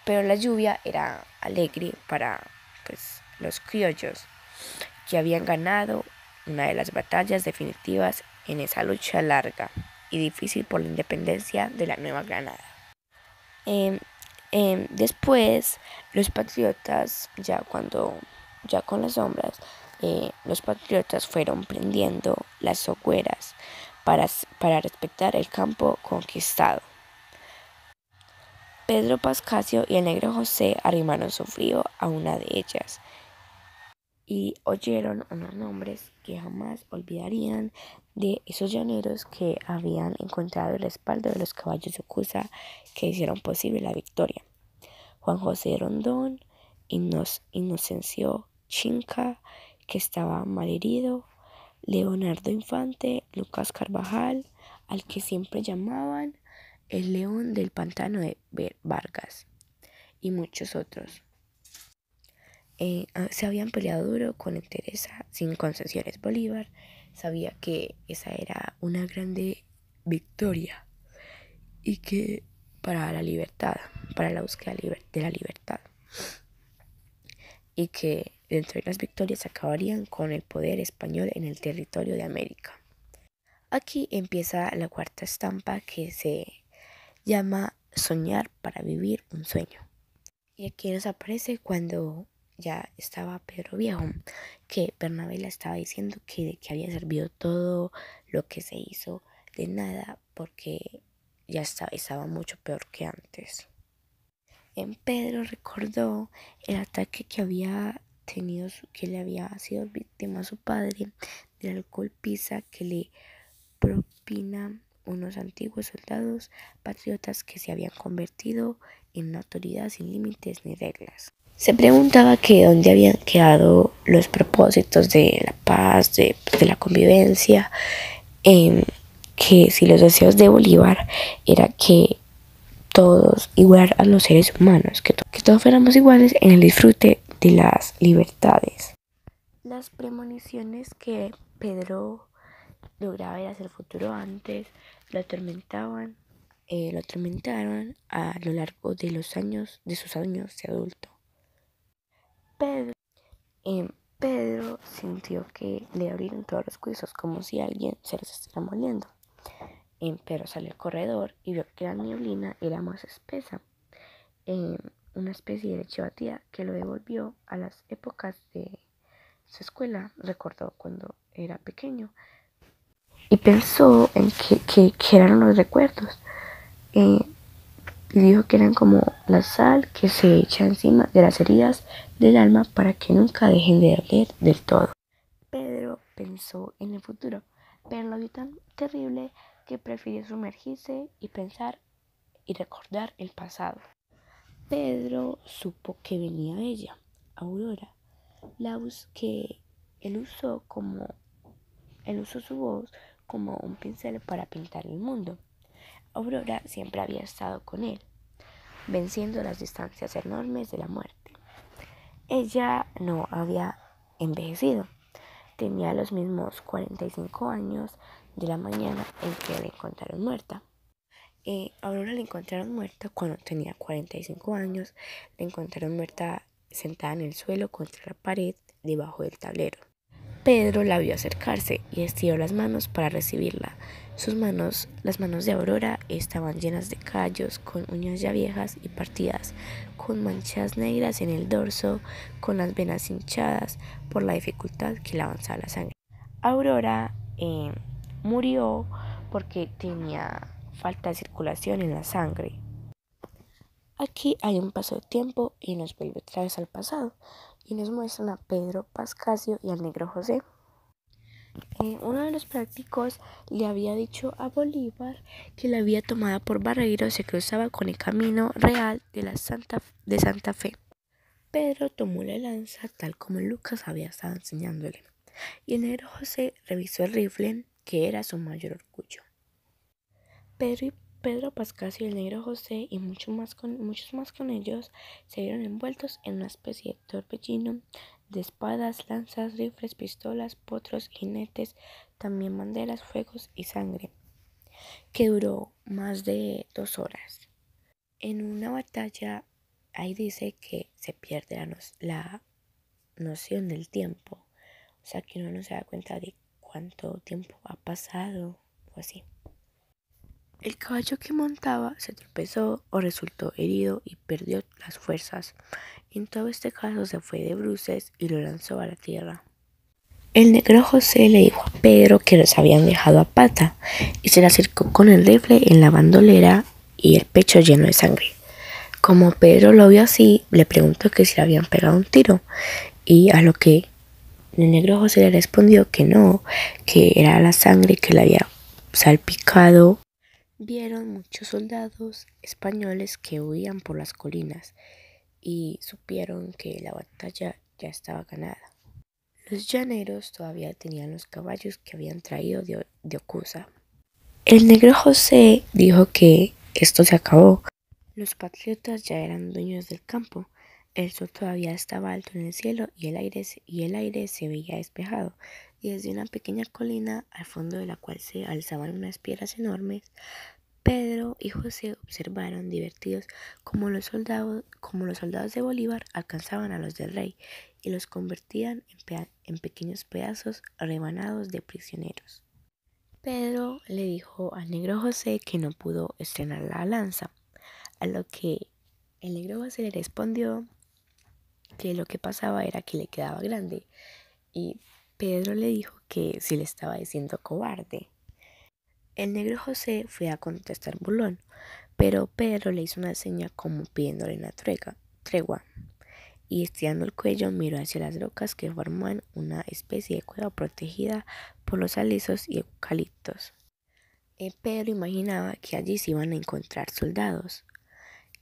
Pero la lluvia era alegre para los criollos, que habían ganado una de las batallas definitivas en esa lucha larga y difícil por la independencia de la Nueva Granada. Después, los patriotas, ya con las sombras, los patriotas fueron prendiendo las hogueras para respetar el campo conquistado. Pedro Pascasio y el negro José arrimaron su frío a una de ellas y oyeron unos nombres que jamás olvidarían de esos llaneros que habían encontrado el respaldo de los caballos de Ocusa que hicieron posible la victoria. Juan José Rondón, Inocencio Chinca, que estaba malherido, Leonardo Infante, Lucas Carvajal, al que siempre llamaban el León del Pantano de Vargas, y muchos otros. Se habían peleado duro con entereza, sin concesiones. Bolívar sabía que esa era una grande victoria y que para la libertad, para la búsqueda de la libertad, y que dentro de las victorias acabarían con el poder español en el territorio de América. Aquí empieza la cuarta estampa, que se llama Soñar para vivir un sueño. Y aquí nos aparece cuando ya estaba Pedro Viejo, que Bernabé le estaba diciendo que había servido todo lo que se hizo de nada, porque ya estaba mucho peor que antes. Pedro recordó el ataque que había tenido, que le había sido víctima a su padre, del golpiza que le propina unos antiguos soldados patriotas que se habían convertido en una autoridad sin límites ni reglas. Se preguntaba que dónde habían quedado los propósitos de la paz, de la convivencia, que si los deseos de Bolívar era que todos, igual a los seres humanos, que todos fuéramos iguales en el disfrute de las libertades. Las premoniciones que Pedro lograba ver hacia el futuro antes lo atormentaron a lo largo de sus años de adulto. Pedro sintió que le abrieron todos los huesos, como si alguien se los estuviera moliendo. Pero salió al corredor y vio que la neblina era más espesa, una especie de leche batida que lo devolvió a las épocas de su escuela. Recordó cuando era pequeño y pensó en que eran los recuerdos, y dijo que eran como la sal que se echa encima de las heridas del alma para que nunca dejen de doler del todo. Pedro pensó en el futuro, pero lo vio tan terrible que prefirió sumergirse y pensar y recordar el pasado. Pedro supo que venía ella, Aurora, la voz que él usó su voz como un pincel para pintar el mundo. Aurora siempre había estado con él, venciendo las distancias enormes de la muerte. Ella no había envejecido, tenía los mismos 45 años de la mañana en que la encontraron muerta. Aurora la encontraron muerta cuando tenía 45 años. La encontraron muerta sentada en el suelo contra la pared debajo del tablero. Pedro la vio acercarse y estiró las manos para recibirla. Las manos de Aurora, estaban llenas de callos, con uñas ya viejas y partidas, con manchas negras en el dorso, con las venas hinchadas por la dificultad que le avanzaba la sangre. Aurora murió porque tenía falta de circulación en la sangre. Aquí hay un paso de tiempo y nos vuelve otra vez al pasado y nos muestran a Pedro Pascasio y al negro José. Uno de los prácticos le había dicho a Bolívar que la vía tomada por Barreiro se cruzaba con el camino real de Santa Fe. Pedro tomó la lanza tal como Lucas había estado enseñándole, y el negro José revisó el rifle, que era su mayor orgullo. Pedro Pascasio y el negro José y muchos más con ellos se vieron envueltos en una especie de torbellino de espadas, lanzas, rifles, pistolas, potros, jinetes, también banderas, fuegos y sangre, que duró más de 2 horas. En una batalla, ahí dice que se pierde la noción del tiempo, o sea que uno no se da cuenta de cuánto tiempo ha pasado o así. El caballo que montaba se tropezó o resultó herido y perdió las fuerzas. En todo este caso se fue de bruces y lo lanzó a la tierra. El negro José le dijo a Pedro que los habían dejado a pata y se le acercó con el rifle en la bandolera y el pecho lleno de sangre. Como Pedro lo vio así, le preguntó que si le habían pegado un tiro, y a lo que el negro José le respondió que no, que era la sangre que le había salpicado. Vieron muchos soldados españoles que huían por las colinas y supieron que la batalla ya estaba ganada. Los llaneros todavía tenían los caballos que habían traído de Ocusa. El negro José dijo que esto se acabó. Los patriotas ya eran dueños del campo. El sol todavía estaba alto en el cielo y el aire se veía despejado, y desde una pequeña colina al fondo de la cual se alzaban unas piedras enormes, Pedro y José observaron divertidos cómo los soldados de Bolívar alcanzaban a los del rey y los convertían en pequeños pedazos rebanados de prisioneros. Pedro le dijo al negro José que no pudo estrenar la lanza, a lo que el negro José le respondió que lo que pasaba era que le quedaba grande, y Pedro le dijo que si le estaba diciendo cobarde. El negro José fue a contestar burlón, pero Pedro le hizo una seña como pidiéndole una tregua, y estirando el cuello miró hacia las rocas que formaban una especie de cueva protegida por los alisos y eucaliptos. Pedro imaginaba que allí se iban a encontrar soldados,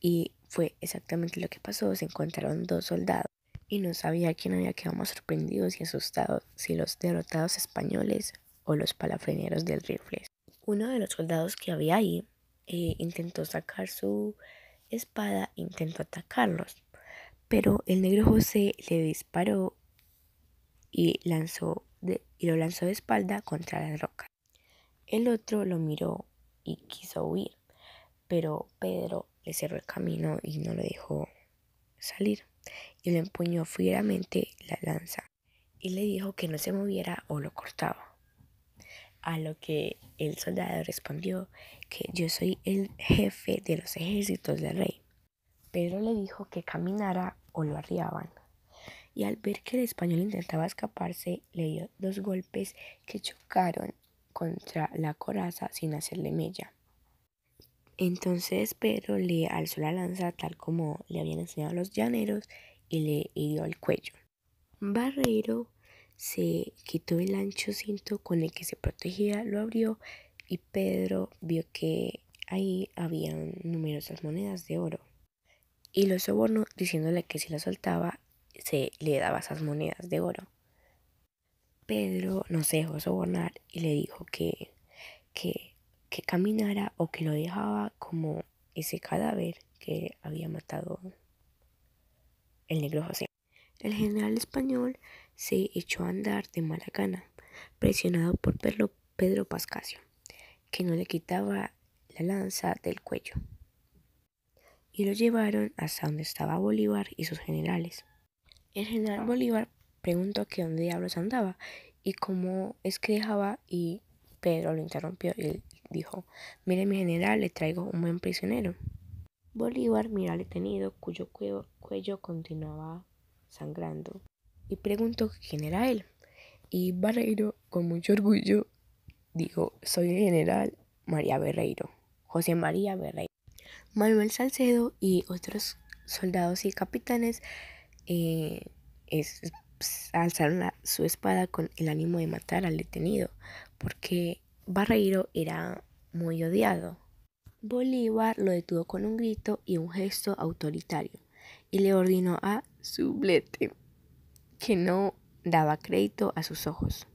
y fue exactamente lo que pasó. Se encontraron 2 soldados, y no sabía quién había quedado más sorprendidos y asustados, si los derrotados españoles o los palafreneros del rifle. Uno de los soldados que había ahí intentó sacar su espada, intentó atacarlos, pero el negro José le disparó y lo lanzó de espalda contra la roca. El otro lo miró y quiso huir, pero Pedro le cerró el camino y no lo dejó salir, y le empuñó fieramente la lanza y le dijo que no se moviera o lo cortaba. A lo que el soldado respondió que yo soy el jefe de los ejércitos del rey. Pedro le dijo que caminara o lo arriaban, y al ver que el español intentaba escaparse, le dio 2 golpes que chocaron contra la coraza sin hacerle mella. Entonces Pedro le alzó la lanza tal como le habían enseñado los llaneros y le hirió el cuello. Barreiro se quitó el ancho cinto con el que se protegía, lo abrió, y Pedro vio que ahí habían numerosas monedas de oro, y lo sobornó diciéndole que si lo soltaba se le daba esas monedas de oro. Pedro no se dejó sobornar y le dijo que, que caminara o que lo dejaba como ese cadáver que había matado el negro José. El general español se echó a andar de mala gana, presionado por Pedro Pascasio, que no le quitaba la lanza del cuello y lo llevaron hasta donde estaba Bolívar y sus generales. El general Bolívar preguntó que dónde diablos andaba y cómo es que dejaba, y Pedro lo interrumpió y dijo: mire, mi general, le traigo un buen prisionero. Bolívar miró al detenido, cuyo cuello continuaba sangrando, y preguntó quién era él. Y Barreiro, con mucho orgullo, dijo: soy el general María Barreiro, José María Barreiro. Manuel Salcedo y otros soldados y capitanes alzaron su espada con el ánimo de matar al detenido, porque Barreiro era muy odiado. Bolívar lo detuvo con un grito y un gesto autoritario, y le ordenó a Sublette que no daba crédito a sus ojos,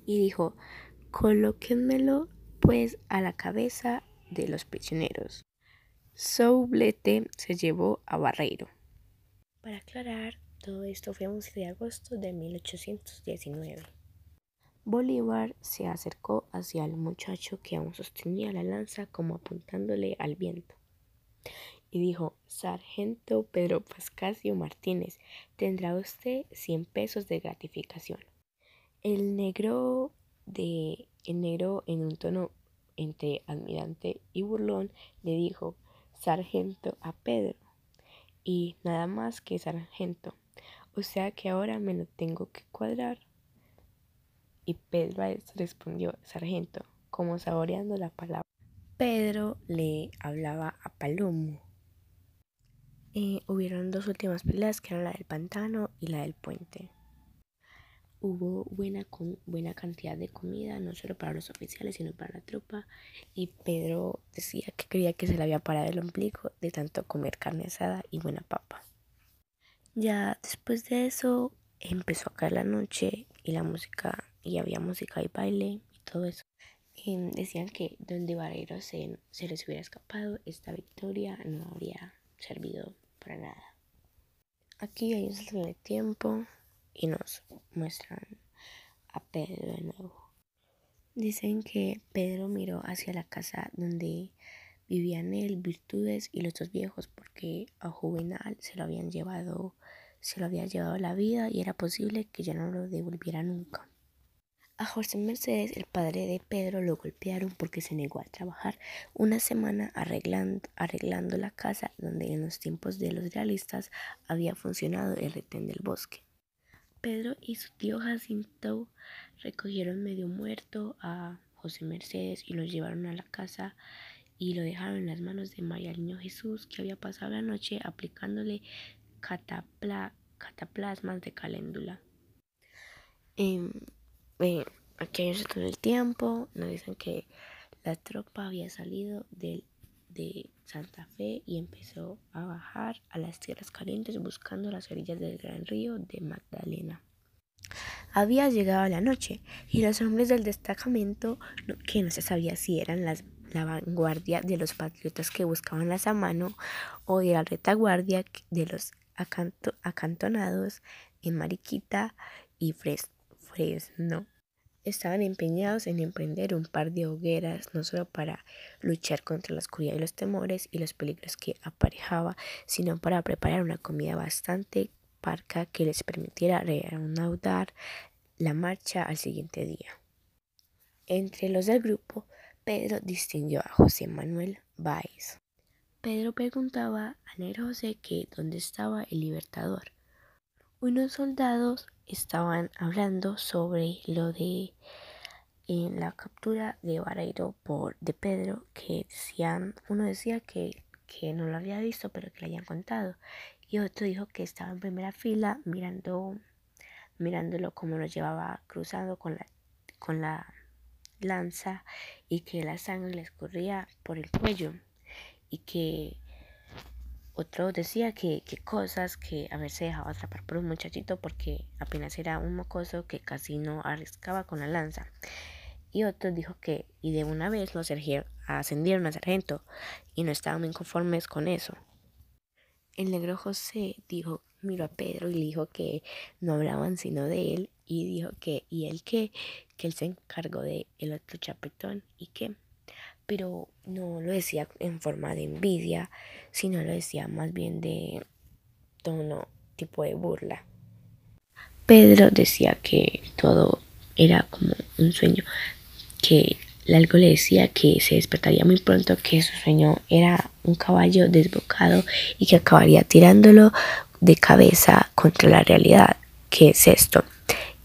y dijo: colóquenmelo pues a la cabeza de los prisioneros. Soublette se llevó a Barreiro. Para aclarar, todo esto fue el 11 de agosto de 1819. Bolívar se acercó hacia el muchacho que aún sostenía la lanza como apuntándole al viento, y dijo: sargento Pedro Pascasio Martínez, tendrá usted 100 pesos de gratificación. El negro en un tono entre admirante y burlón le dijo: sargento a Pedro, y nada más que sargento, o sea que ahora me lo tengo que cuadrar. Y Pedro a esto respondió: sargento, como saboreando la palabra. Pedro le hablaba a Palomo. Hubieron dos últimas peleas, que eran la del pantano y la del puente. Hubo buena cantidad de comida, no solo para los oficiales, sino para la tropa, y Pedro decía que creía que se le había parado el ombligo de tanto comer carne asada y buena papa. Ya después de eso empezó a caer la noche y la música, y había música y baile y todo eso. Decían que donde Barreiro se les hubiera escapado, esta victoria no habría servido para nada. Aquí hay un salto de tiempo y nos muestran a Pedro de nuevo. Dicen que Pedro miró hacia la casa donde vivían él, Virtudes y los dos viejos, porque a Juvenal se lo había llevado la vida y era posible que ya no lo devolviera nunca. A José Mercedes, el padre de Pedro, lo golpearon porque se negó a trabajar una semana arreglando la casa donde en los tiempos de los realistas había funcionado el retén del bosque. Pedro y su tío Jacinto recogieron medio muerto a José Mercedes y lo llevaron a la casa y lo dejaron en las manos de María del Niño Jesús, que había pasado la noche aplicándole cataplasmas de caléndula. Aquí hay un todo el tiempo. Nos dicen que la tropa había salido de Santa Fe y empezó a bajar a las tierras calientes buscando las orillas del gran río de Magdalena. Había llegado la noche y los hombres del destacamento, que no se sabía si eran la vanguardia de los patriotas que buscaban la mano o de la retaguardia de los acantonados en Mariquita y Fresno, estaban empeñados en emprender un par de hogueras, no solo para luchar contra la oscuridad y los temores y los peligros que aparejaba, sino para preparar una comida bastante parca que les permitiera reanudar la marcha al siguiente día. Entre los del grupo, Pedro distinguió a José Manuel Báez. Pedro preguntaba a Negro José que dónde estaba el Libertador. Unos soldados estaban hablando sobre lo de la captura de Barreiro de Pedro, que uno decía que no lo había visto pero que le habían contado, y otro dijo que estaba en primera fila mirándolo como lo llevaba cruzando con la lanza y que la sangre le escurría por el cuello, y que otro decía que cosas, que haberse dejado atrapar por un muchachito porque apenas era un mocoso que casi no arriesgaba con la lanza. Y otro dijo que y de una vez lo ascendieron a sargento y no estaban muy conformes con eso. El Negro José miró a Pedro y le dijo que no hablaban sino de él, y dijo que él se encargó de el otro chapetón y que pero no lo decía en forma de envidia, sino lo decía más bien de tono tipo de burla. Pedro decía que todo era como un sueño, que algo le decía que se despertaría muy pronto, que su sueño era un caballo desbocado y que acabaría tirándolo de cabeza contra la realidad. ¿Qué es esto?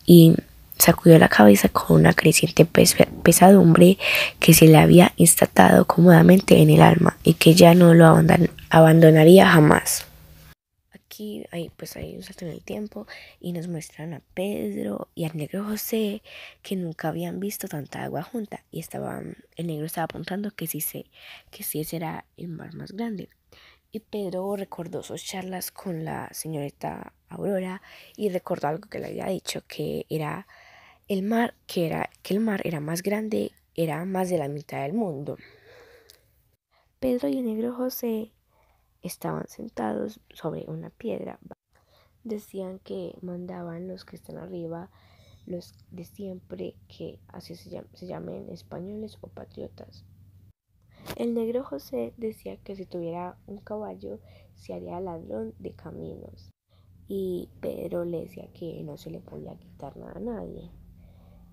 Y sacudió la cabeza con una creciente pesadumbre que se le había instantado cómodamente en el alma y que ya no lo abandonaría jamás. Aquí hay un salto en el tiempo y nos muestran a Pedro y al negro José, que nunca habían visto tanta agua junta, y el negro estaba apuntando que sí ese era el mar más grande. Y Pedro recordó sus charlas con la señorita Aurora y recordó algo que le había dicho, que era que el mar era más grande, era más de la mitad del mundo. Pedro y el negro José estaban sentados sobre una piedra. Decían que mandaban los que están arriba, los de siempre, que así se llamen españoles o patriotas. El negro José decía que si tuviera un caballo se haría ladrón de caminos. Y Pedro le decía que no se le podía quitar nada a nadie.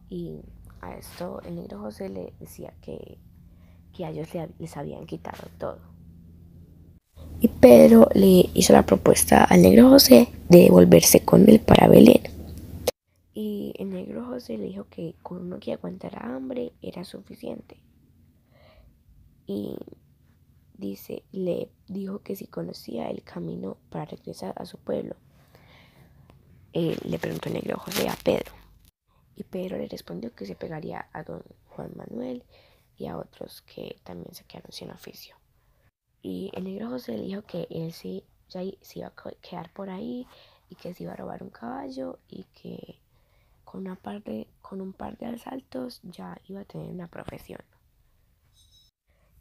Y a esto el negro José le decía que a ellos les habían quitado todo. Y Pedro le hizo la propuesta al negro José de volverse con él para Belén. Y el negro José le dijo que con uno que aguantara hambre era suficiente. Y le dijo que si conocía el camino para regresar a su pueblo. Le preguntó el negro José a Pedro. Y Pedro le respondió que se pegaría a don Juan Manuel y a otros que también se quedaron sin oficio. Y el negro José le dijo que él sí ya se iba a quedar por ahí y que se iba a robar un caballo y que con un par de asaltos ya iba a tener una profesión.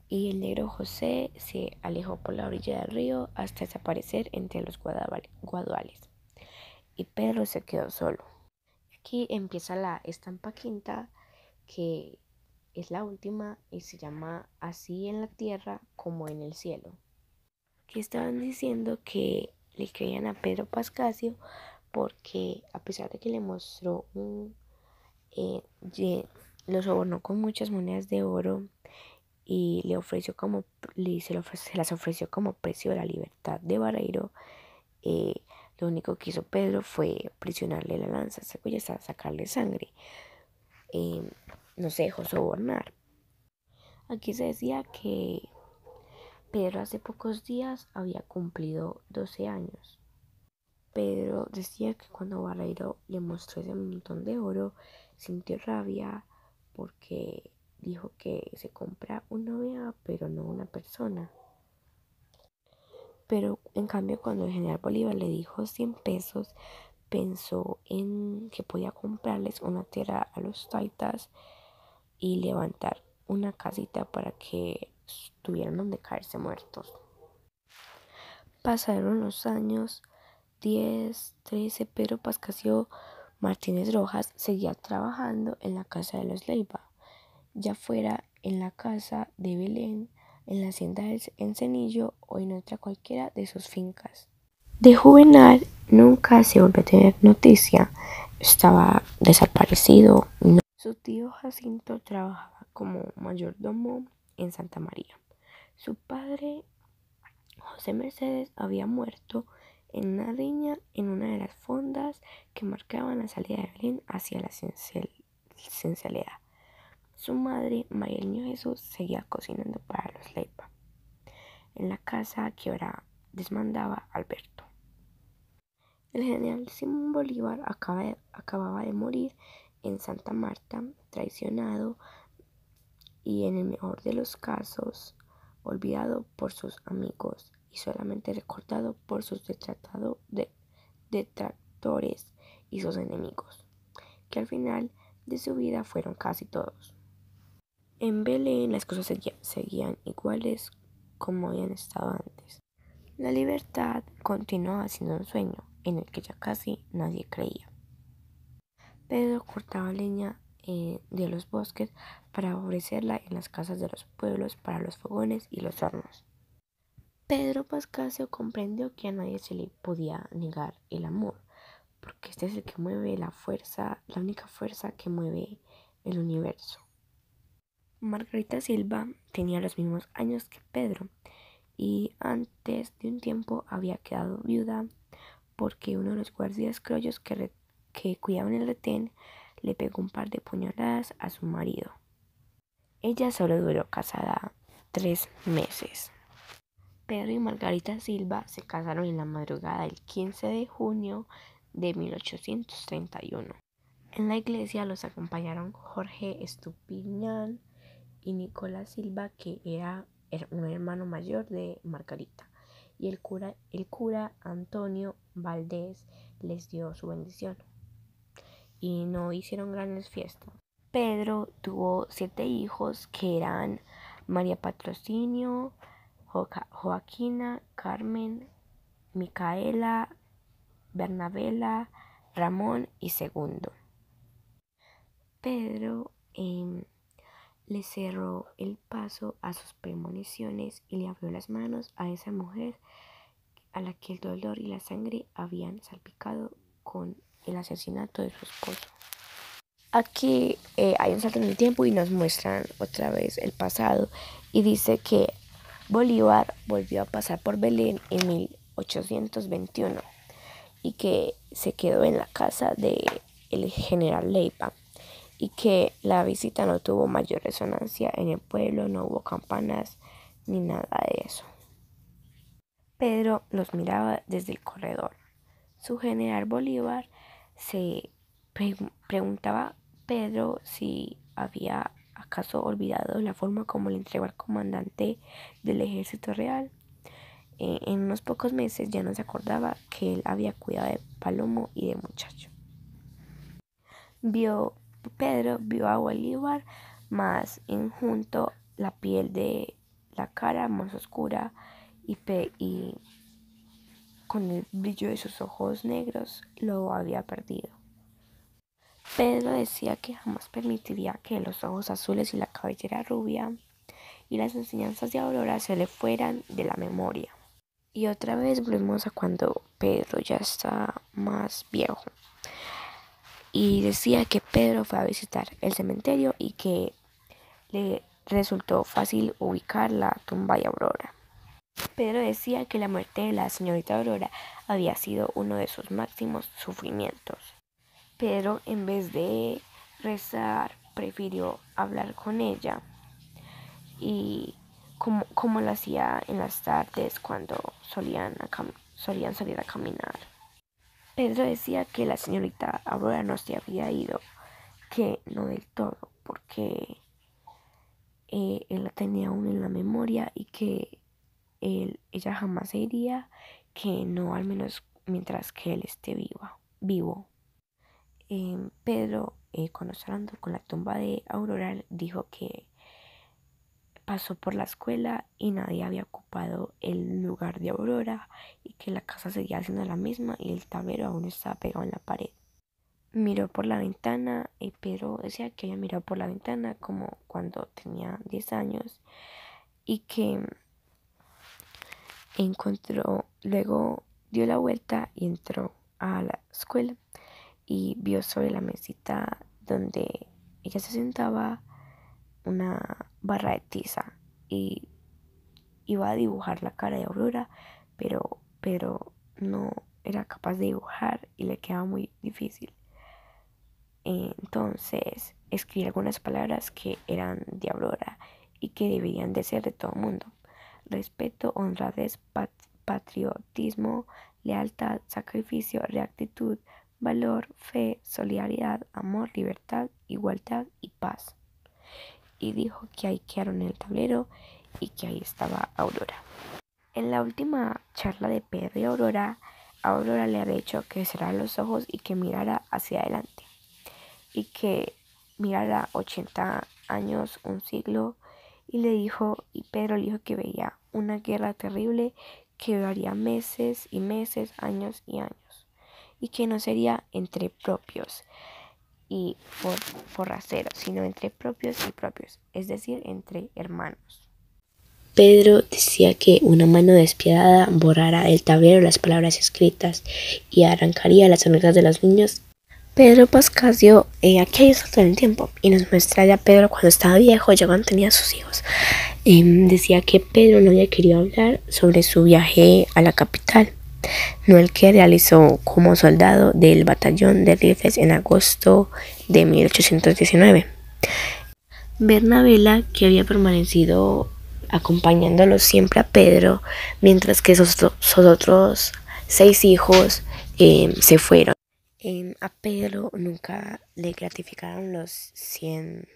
Y el negro José se alejó por la orilla del río hasta desaparecer entre los guaduales. Y Pedro se quedó solo. Aquí empieza la estampa quinta, que es la última y se llama Así en la tierra como en el cielo. Que estaban diciendo que le creían a Pedro Pascasio porque a pesar de que le mostró eh, lo sobornó con muchas monedas de oro y se las ofreció como precio de la libertad de Barreiro. Lo único que hizo Pedro fue prisionarle la lanza, hasta sacarle sangre. No se dejó sobornar. Aquí se decía que Pedro hace pocos días había cumplido 12 años. Pedro decía que cuando Barreiro le mostró ese montón de oro, sintió rabia porque dijo que se compra una oveja, pero no una persona. Pero en cambio, cuando el general Bolívar le dijo 100 pesos, pensó en que podía comprarles una tierra a los taitas y levantar una casita para que tuvieran donde caerse muertos. Pasaron los años 10, 13, Pedro Pascasio Martínez Rojas seguía trabajando en la casa de los Leiva, ya fuera en la casa de Belén, en la hacienda del Encenillo o en otra cualquiera de sus fincas. De Juvenal nunca se volvió a tener noticia, estaba desaparecido. Su tío Jacinto trabajaba como mayordomo en Santa María. Su padre, José Mercedes, había muerto en una riña en una de las fondas que marcaban la salida de Belén hacia la Cincelería. Su madre, María del Niño Jesús, seguía cocinando para los Leiva, en la casa que ahora desmandaba Alberto. El general Simón Bolívar acababa de morir en Santa Marta, traicionado y, en el mejor de los casos, olvidado por sus amigos y solamente recordado por sus detractores y sus enemigos, que al final de su vida fueron casi todos. En Belén las cosas seguían iguales como habían estado antes. La libertad continuaba siendo un sueño en el que ya casi nadie creía. Pedro cortaba leña de los bosques para ofrecerla en las casas de los pueblos para los fogones y los hornos. Pedro Pascasio comprendió que a nadie se le podía negar el amor, porque este es el que mueve la fuerza, la única fuerza que mueve el universo. Margarita Silva tenía los mismos años que Pedro y antes de un tiempo había quedado viuda porque uno de los guardias criollos que cuidaban el retén le pegó un par de puñaladas a su marido. Ella solo duró casada 3 meses. Pedro y Margarita Silva se casaron en la madrugada del 15 de junio de 1831. En la iglesia los acompañaron Jorge Estupiñán y Nicolás Silva, que era un hermano mayor de Margarita, y el cura Antonio Valdés les dio su bendición y no hicieron grandes fiestas. Pedro tuvo 7 hijos que eran María Patrocinio, Joaquina, Carmen, Micaela, Bernabela, Ramón y Segundo. Pedro le cerró el paso a sus premoniciones y le abrió las manos a esa mujer a la que el dolor y la sangre habían salpicado con el asesinato de su esposo. Aquí hay un salto en el tiempo y nos muestran otra vez el pasado y dice que Bolívar volvió a pasar por Belén en 1821 y que se quedó en la casa de el general Leiva y que la visita no tuvo mayor resonancia en el pueblo, no hubo campanas ni nada de eso. Pedro los miraba desde el corredor. Su general Bolívar se preguntaba a Pedro si había acaso olvidado la forma como le entregó al comandante del ejército real. En unos pocos meses ya no se acordaba que él había cuidado de Palomo y de Muchacho. Pedro vio a Bolívar más enjunto, la piel de la cara más oscura y con el brillo de sus ojos negros lo había perdido. Pedro decía que jamás permitiría que los ojos azules y la cabellera rubia y las enseñanzas de Aurora se le fueran de la memoria. Y otra vez volvemos a cuando Pedro ya está más viejo. Y decía que Pedro fue a visitar el cementerio y que le resultó fácil ubicar la tumba de Aurora. Pedro decía que la muerte de la señorita Aurora había sido uno de sus máximos sufrimientos. Pedro, en vez de rezar, prefirió hablar con ella y como lo hacía en las tardes cuando solían salir a caminar. Pedro decía que la señorita Aurora no se había ido, que no del todo, porque él la tenía aún en la memoria y que ella jamás se iría, que no al menos mientras que él esté vivo. Pedro, cuando estaba hablando con la tumba de Aurora, dijo que pasó por la escuela y nadie había ocupado el lugar de Aurora y que la casa seguía siendo la misma y el tablero aún estaba pegado en la pared. Miró por la ventana y Pedro decía que había mirado por la ventana como cuando tenía 10 años y que luego dio la vuelta y entró a la escuela y vio sobre la mesita donde ella se sentaba una barra de tiza y iba a dibujar la cara de Aurora, pero no era capaz de dibujar y le quedaba muy difícil. Entonces escribí algunas palabras que eran de Aurora y que deberían de ser de todo el mundo: respeto, honradez, patriotismo, lealtad, sacrificio, rectitud, valor, fe, solidaridad, amor, libertad, igualdad y paz. Y dijo que ahí quedaron en el tablero y que ahí estaba Aurora. En la última charla de Pedro y Aurora le había dicho que cerrara los ojos y que mirara hacia adelante y que mirara 80 años, un siglo, y Pedro le dijo que veía una guerra terrible que duraría meses y meses, años y años, y que no sería entre propios, y forracero, sino entre propios y propios, es decir, entre hermanos. Pedro decía que una mano despiadada borrara el tablero las palabras escritas y arrancaría las sonrisas de los niños. Pedro Pascasio, aquí hay salto en el tiempo y nos muestra ya Pedro cuando estaba viejo, ya cuando tenía sus hijos. Decía que Pedro no había querido hablar sobre su viaje a la capital, no el que realizó como soldado del batallón de rifles en agosto de 1819. Bernabela, que había permanecido acompañándolo siempre a Pedro, mientras que sus otros 6 hijos se fueron. A Pedro nunca le gratificaron los 100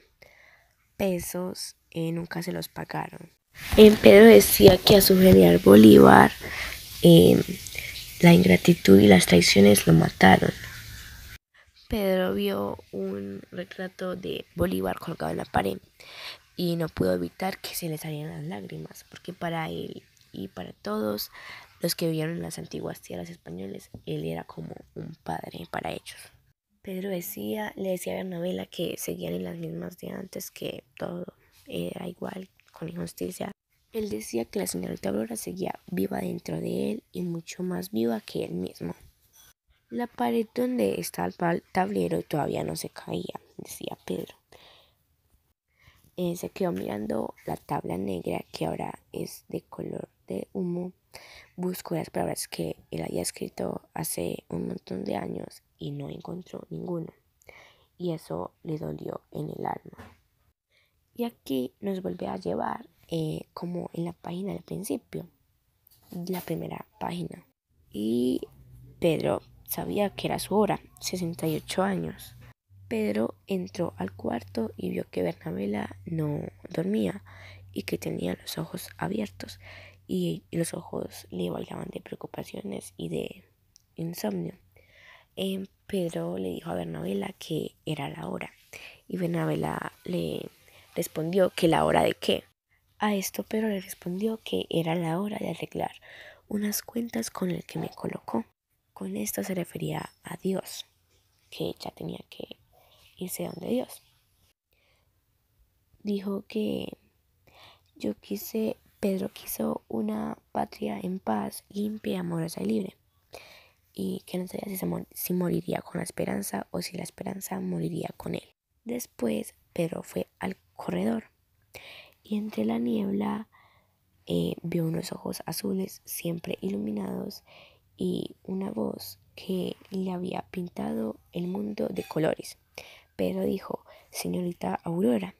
pesos, nunca se los pagaron. Pedro decía que a su general Bolívar la ingratitud y las traiciones lo mataron. Pedro vio un retrato de Bolívar colgado en la pared y no pudo evitar que se le salieran las lágrimas, porque para él y para todos los que vivieron en las antiguas tierras españolas, él era como un padre para ellos. Pedro le decía a Bernabela que seguían en las mismas de antes, que todo era igual, con injusticia. Él decía que la señorita Aurora seguía viva dentro de él y mucho más viva que él mismo. La pared donde estaba el tablero todavía no se caía, decía Pedro. Se quedó mirando la tabla negra que ahora es de color de humo. Buscó las palabras que él había escrito hace un montón de años y no encontró ninguno. Y eso le dolió en el alma. Y aquí nos vuelve a llevar como en la página del principio, la primera página. Y Pedro sabía que era su hora, 68 años. Pedro entró al cuarto y vio que Bernabela no dormía y que tenía los ojos abiertos y los ojos le bailaban de preocupaciones y de insomnio. Pedro le dijo a Bernabela que era la hora y Bernabela le respondió que la hora de qué. A esto Pedro le respondió que era la hora de arreglar unas cuentas con el que me colocó. Con esto se refería a Dios, que ya tenía que irse donde Dios. Dijo que Pedro quiso una patria en paz, limpia, amorosa y libre, y que no sabía si moriría con la esperanza o si la esperanza moriría con él. Después Pedro fue al corredor y entre la niebla vio unos ojos azules siempre iluminados y una voz que le había pintado el mundo de colores. Pedro dijo: señorita Aurora.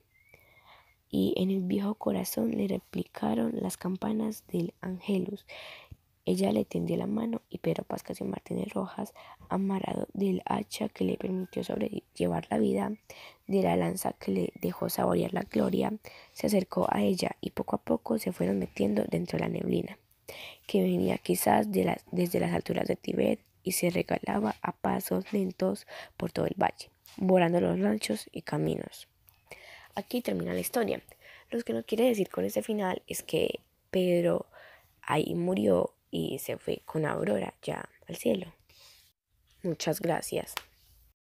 Y en el viejo corazón le replicaron las campanas del Angelus. Ella le tendió la mano y Pedro Pascasio Martínez Rojas, amarrado del hacha que le permitió sobrellevar la vida, de la lanza que le dejó saborear la gloria, se acercó a ella y poco a poco se fueron metiendo dentro de la neblina, que venía quizás desde las alturas de Tibet y se regalaba a pasos lentos por todo el valle, volando los ranchos y caminos. Aquí termina la historia. Lo que no quiere decir con ese final es que Pedro ahí murió y se fue con Aurora ya al cielo. Muchas gracias.